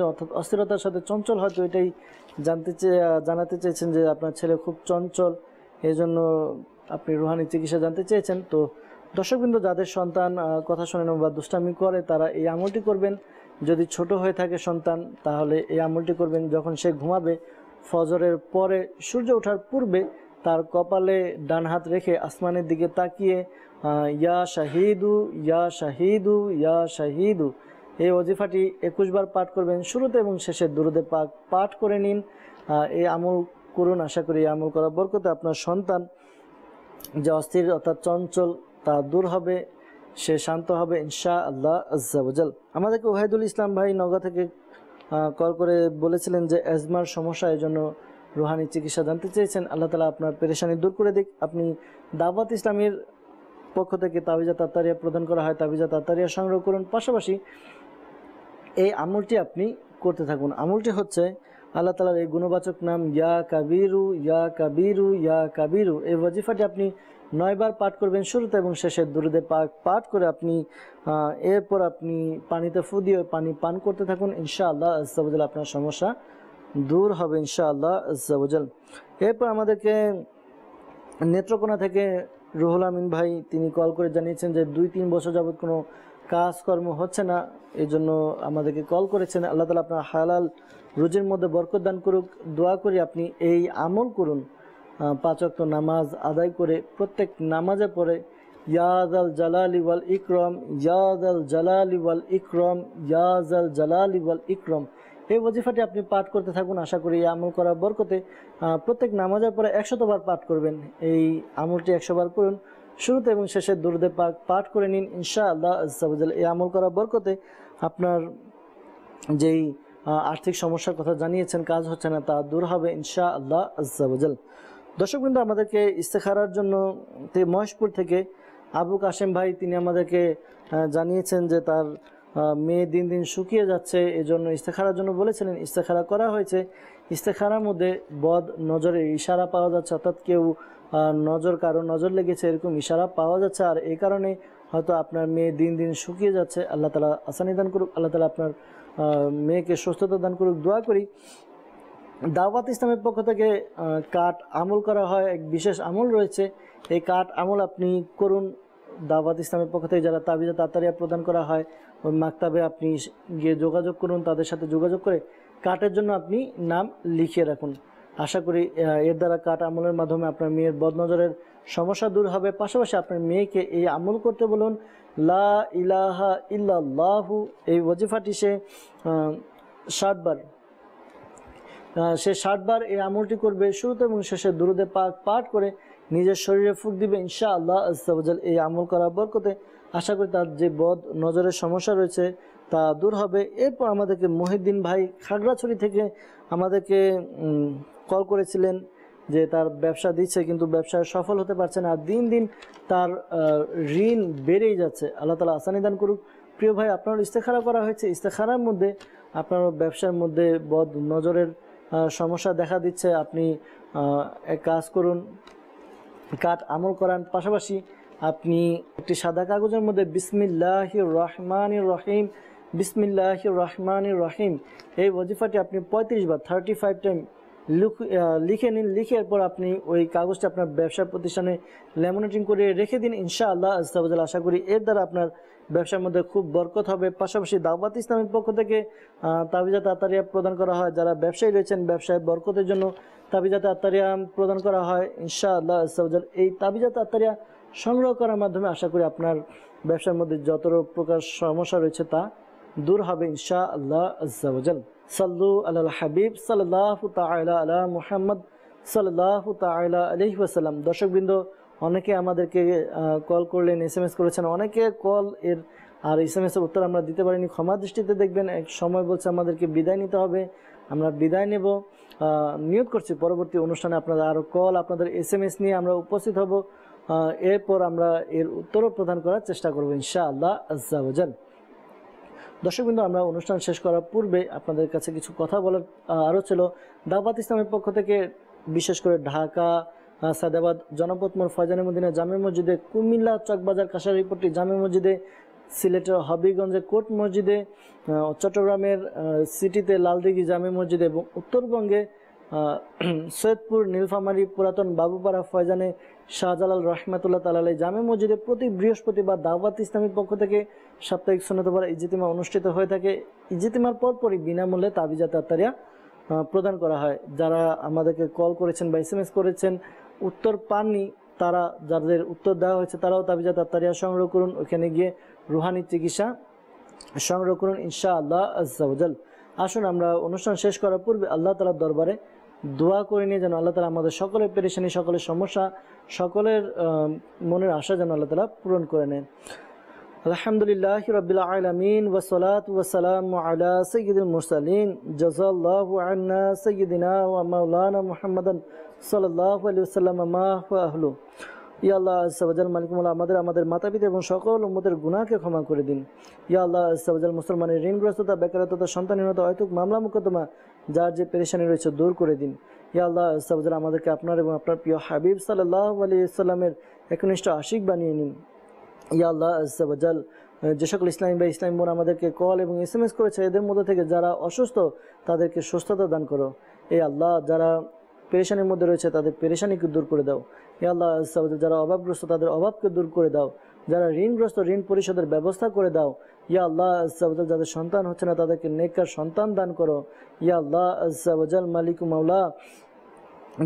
B: অর্থাৎ অস্থিরতার সাথে চঞ্চল, হয়তো এটাই জানাতে চেয়েছেন যে আপনার ছেলে খুব চঞ্চল, এই জন্য আপনি রুহানি চিকিৎসা জানতে চেয়েছেন। তো দর্শকবৃন্দ, যাদের সন্তান কথা শোনে না বা দুষ্টামি করে, তারা এই আমলটি করবেন। যদি ছোট হয়ে থাকে সন্তান, তাহলে এই আমলটি করবেন। যখন সে ঘুমাবে, ফজরের পরে সূর্য ওঠার পূর্বে তার কপালে ডান হাত রেখে আসমানের দিকে তাকিয়ে ইয়া শাহিদু ইয়া শাহিদু ইয়া শাহিদু এই ওজিফাটি 21 বার পাঠ করবেন। শুরুতে এবং শেষে দুরুদে পাক পাঠ করে নিন। এই আমল করুন। আশা করি এই আমল করার বরকতে আপনার সন্তান যে অস্থির অর্থাৎ চঞ্চল তা দূর হবে, সে শান্ত হবে ইনশাআল্লাহ আজ্জা ওয়া জাল। আমাদেরকে ওয়াহিদুল ইসলাম ভাই নওগাঁ থেকে কল করে বলেছিলেন যে এজমার সমস্যা, এই জন্য রুহানি চিকিৎসা জানতে চেয়েছেন, আল্লাহ তালা আপনার পেরেশানি দূর করে দিক। আপনি দাওয়াত ইসলামের পক্ষ থেকে তাবিজাত আত্তারিয়া প্রদান করা হয়, তাবিজাত আত্তারিয়া সংগ্রহ করুন। পাশাপাশি এই আমলটি আপনি করতে থাকুন। আমলটি হচ্ছে আল্লাহ তালার এই গুণবাচক নাম ইয়া কাবিরু ইয়া কাবিরু ইয়া কাবিরু। এই ওয়াজিফাটি আপনি 9 বার পাঠ করবেন শুরুতে এবং শেষে দুরুদে পাক পাঠ করে আপনি এরপর আপনি পানিতে ফু দিয়ে পানি পান করতে থাকুন। ইনশাআল্লাহ আজ্জা ওয়া জাল আপনার সমস্যা দূর হবে ইনশাআল্লাহ আজ্জা ওয়া জাল। এরপর আমাদেরকে নেত্রকোনা থেকে রুহুল আমিন ভাই তিনি কল করে জানিয়েছেন যে 2-3 বছর যাবৎ কোনো কাজকর্ম হচ্ছে না, এই জন্য আমাদেরকে কল করেছেন। আল্লাহ তালা আপনার হালাল রুজির মধ্যে বরকত দান করুক। দোয়া করি আপনি এই আমল করুন, 5 ওয়াক্ত নামাজ আদায় করে প্রত্যেক নামাজে পড়ে ইয়াদাল জালালি ওয়াল ইকরাম ইয়াদাল জালালি ওয়াল ইকরাম ইয়াদাল জালালি ওয়াল ইকরাম। এই ওয়াজিফাটি আপনি পাঠ করতে থাকুন। আশা করি এই আমল করার বরকতে প্রত্যেক নামাজের পরে 100 বার পাঠ করবেন। এই আমলটি 100 বার করুন, শুরুতে এবং শেষে দুরুদে পাক পাঠ করে নিন। ইনশাআল্লাহ আজ্জা ওয়া জাল এই আমল করার বরকতে আপনার যেই আর্থিক সমস্যার কথা জানিয়েছেন কাজ হচ্ছে না তা দূর হবে ইনশাআল্লাহ আজ্জা ওয়া জাল। দর্শকবৃন্দ, আমাদেরকে ইস্তেখারার জন্য মহেশপুর থেকে আবু কাশেম ভাই তিনি আমাদেরকে জানিয়েছেন যে তার মেয়ে দিন দিন শুকিয়ে যাচ্ছে, এজন্য ইস্তেখারার জন্য বলেছিলেন। ইস্তেখারা করা হয়েছে। ইস্তেখারার মধ্যে বদ নজরের ইশারা পাওয়া যাচ্ছে, অর্থাৎ কেউ কারো নজর লেগেছে এরকম ইশারা পাওয়া যাচ্ছে, আর এই কারণে হয়তো আপনার মেয়ে দিন দিন শুকিয়ে যাচ্ছে। আল্লাহ তালা আসানি দান করুক, আল্লাহ তালা আপনার মেয়েকে সুস্থতা দান করুক। দোয়া করি দাওয়াত ইসলামের পক্ষ থেকে কাঠ আমল করা হয়, এক বিশেষ আমল রয়েছে। এই কাঠ আমল আপনি করুন। দাওয়াত ইসলামের পক্ষ থেকে যারা তাবিজাত আত্তারিয়া প্রদান করা হয় ওই মাকতাবে আপনি গিয়ে যোগাযোগ করুন, তাদের সাথে যোগাযোগ করে কাঠের জন্য আপনি নাম লিখিয়ে রাখুন। আশা করি এর দ্বারা কাঠ আমলের মাধ্যমে আপনার মেয়ের বদনজরের সমস্যা দূর হবে। পাশাপাশি আপনার মেয়েকে এই আমল করতে বলুন, লা ইলাহা ইল্লাল্লাহু। এই ওয়াজিফাটি সে 60 বার সে 60 বার এই আমলটি করবে। শুরুতে এবং শেষে দুরুদে পাক পাঠ করে নিজের শরীরে ফুঁক দিবে ইনশাআল্লাহ আজ্জা ওয়া জাল। এই আমল করার বরকতে আশা করি তার যে বদ নজরের সমস্যা রয়েছে তা দূর হবে। এরপর আমাদেরকে মহিউদ্দিন ভাই খাগড়াছড়ি থেকে আমাদেরকে কল করেছিলেন যে তার ব্যবসা দিচ্ছে কিন্তু ব্যবসায় সফল হতে পারছে না, আর দিন দিন তার ঋণ বেড়েই যাচ্ছে। আল্লাহ তালা আসানি দান করুক। প্রিয় ভাই, আপনার ইস্তেখারা করা হয়েছে। ইস্তেখারার মধ্যে আপনার ব্যবসার মধ্যে বদ নজরের সমস্যা দেখা দিচ্ছে। আপনি এক কাজ করুন, কাঠ আমল করান। পাশাপাশি আপনি একটি সাদা কাগজের মধ্যে বিসমিল্লাহির রহমানির রহিম বিসমিল্লাহির রহমানির রহিম এই ওয়াজিফাটি আপনি 35 বার 35 টাইম লিখে নিন। লিখে এরপর আপনি ওই কাগজটা আপনার ব্যবসা প্রতিষ্ঠানে ল্যামিনেটিং করে রেখে দিন ইনশাআল্লাহ আজ্জা ওয়া জাল। আশা করি এর দ্বারা আপনার ব্যবসার মধ্যে খুব বরকত হবে। পাশাপাশি দাওয়াত ইসলামের পক্ষ থেকে তাবিজাত আত্তারিয়া প্রদান করা হয়। যারা ব্যবসায়ী রয়েছেন ব্যবসায় বরকতের জন্য তাবিজাত আত্তারিয়া প্রদান করা হয় ইনশাআল্লাহ আজ্জা ওয়া জাল। এই তাবিজাত আত্তারিয়া সংগ্রহ করার মাধ্যমে আশা করি আপনার ব্যবসার মধ্যে যত প্রকার সমস্যা রয়েছে তা দূর হবে ইনশাআল্লাহ আজ্জা ওয়া জাল। সাল্লু আলাল হাবিব সাল্লাল্লাহু তাআলা আলা মুহাম্মদ সাল্লাল্লাহু তাআলা আলাইহি ওয়াসাল্লাম। দর্শকবৃন্দ, অনেকে আমাদেরকে কল করলেন, SMS করেছেন। অনেকে কল এর আর SMS এর উত্তর আমরা দিতে পারিনি, ক্ষমা দৃষ্টিতে দেখবেন। এক সময় বলছে আমাদেরকে বিদায় নিতে হবে, আমরা বিদায় নেব। নিয়ত করছি পরবর্তী অনুষ্ঠানে আপনারা আরও কল আপনাদের SMS নিয়ে আমরা উপস্থিত হব। এরপর আমরা এর উত্তরও প্রদান করার চেষ্টা করব ইনশাআল্লাহ আজ্জা ওয়া জাল। দর্শকবৃন্দ, আমরা অনুষ্ঠান শেষ করার পূর্বে আপনাদের কাছে কিছু কথা বলার আরও ছিল। দাওয়াত ইসলামের পক্ষ থেকে বিশেষ করে ঢাকা, সায়দাবাদ, জনপথ মোড়, ফয়জানে মদিনা জামে মসজিদে, কুমিল্লা চকবাজার কাশারিপট্টি জামে মসজিদে, সিলেটের হবিগঞ্জে কোট মসজিদে, চট্টগ্রামের সিটিতে লালদিঘি জামে মসজিদে এবং উত্তরবঙ্গে সৈয়দপুর, নীলফামারী, পুরাতন বাবুপাড়া, ফয়জানে শাহজালাল রহমাতুল্লাহ তাআলা জামে মসজিদে প্রতি বৃহস্পতিবার দাওয়াত ইসলামের পক্ষ থেকে সাপ্তাহিক সুন্নতপাড়া ইজতিমা অনুষ্ঠিত হয়ে থাকে। ইজতিমার পরপরই বিনামূল্যে তাবিজাত আত্তারিয়া প্রদান করা হয়। যারা আমাদেরকে কল করেছেন বা SMS করেছেন উত্তর পাননি, তারা যাদের উত্তর দেওয়া হয়েছে তারাও তাবিজাত আত্তারিয়া সংগ্রহ করুন। ওখানে গিয়ে রুহানি চিকিৎসা সংগ্রহ করুন ইনশাআল্লাহ আজ্জা ওয়া জাল। আসুন আমরা অনুষ্ঠান শেষ করার পূর্বে আল্লাহ তাআলার দরবারে দোয়া করে নিয়ে যেন আল্লাহ তাআলা আমাদের সকলের পেরেশানি, সকলের সমস্যা, সকলের মনের আশা যেন আল্লাহ তাআলা পূরণ করে নেন। আলহামদুলিল্লাহি রাব্বিল আলামিন ওয়াসসালাতু ওয়াসসালামু আলা সাইয়্যিদিল মুরসালিন জাযাল্লাহু আন্না সাইয়্যিদিনা ওয়া মাওলানা মুহাম্মাদান সাল্লাল্লাহু আলাইহি ওয়াসাল্লাম মা ওয়া আহলু। ইয়া আল্লাহ আজ্জা ওয়া জাল মালিক মুলা আমাদের মাতা-পিতা এবং সকল উম্মতের গুনাহকে ক্ষমা করে দিন। ইয়া আল্লাহ আজ্জা ওয়া জাল মুসলমানের ঋণগ্রস্ততা, বেকারত্বতা, সন্তানহীনতা, অহেতুক মামলা মুকদ্দমা যার যে পেরেশানি রয়েছে দূর করে দিন। ইয়া আল্লাহ আজ্জা ওয়া জাল আমাদেরকে আপনার এবং আপনার প্রিয় হাবিব সাল্লাল্লাহু আলাইহি ওয়াসাল্লামের একনিষ্ঠ আশিক বানিয়ে নিন। ইয়া আল্লাহ আজ্জা ওয়া জাল যে সকল ইসলামী বা ইসলামী বোন আমাদেরকে কল এবং SMS করেছে এদের মধ্যে থেকে যারা অসুস্থ তাদেরকে সুস্থতা দান করো। এই আল্লাহ যারা পেরেশানির মধ্যে রয়েছে তাদের পেরেশানিকে দূর করে দাও। ইয়া আল্লাহ আজ্জা ওয়া জাল যারা অভাবগ্রস্ত তাদের অভাবকে দূর করে দাও। যারা ঋণগ্রস্ত ঋণ পরিশোধের ব্যবস্থা করে দাও। ইয়া আল্লাহ আজ্জা ওয়া জাল যাদের সন্তান হচ্ছে না তাদেরকে নেককার সন্তান দান করো। ইয়া আল্লাহ আজ্জা ওয়া জাল মালিক মাওলা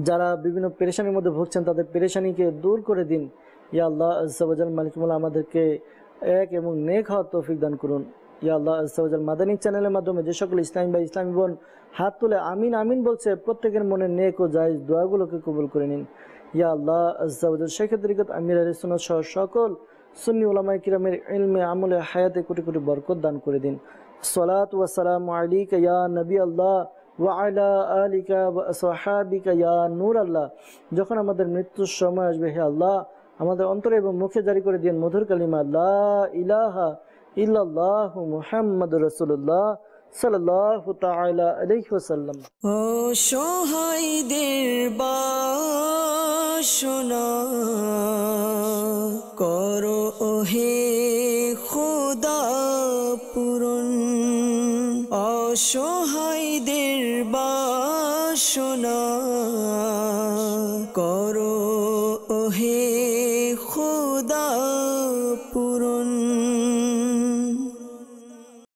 B: যারা বিভিন্ন পেরেশানির মধ্যে ভুগছেন তাদের পেরেশানিকে দূর করে দিন। ইয়া আল্লাহ আজ্জা ওয়া জাল মালিক মাওলা আমাদেরকে এক এবং নেক হওয়ার তৌফিক দান করুন। ইয়া আল্লাহ আজ্জা ওয়া জাল মাদানী চ্যানেলের মাধ্যমে যে সকল ইসলামী বা ইসলামী বোন হাত তুলে আমিন আমিন বলছে প্রত্যেকের মনে নেক ও জায়েজ দোয়াগুলোকে কবুল করে নিন। ইয়া আল্লাহ আজ্জা ওয়া জাল শেখ তরিকত আমির আহলে সুন্নাত সহ সকল সুন্নি উলামায়ে কিরামের ইলমে আমলে হায়াতে কোটি কোটি বরকত দান করে দিন। সালাতু ওয়া সালামু আলাইকা ইয়া নবী আল্লাহ ওয়া আলা আলিকা ওয়া আসহাবিকা ইয়া নূর আল্লাহ। যখন আমাদের মৃত্যুর সময় আসবে হে আল্লাহ আমাদের অন্তরে এবং মুখে জারি করে দিন মধুর কালিমা লা ইলাহা ইল্লাল্লাহু মুহাম্মাদুর রাসূলুল্লাহ সাল্লাল্লাহু তাআলা আলাইহি ওয়াসাল্লাম।
A: অসহায়দের বাসনা করো ওহে খোদা পূরণ। অসহায়দের বাসনা করো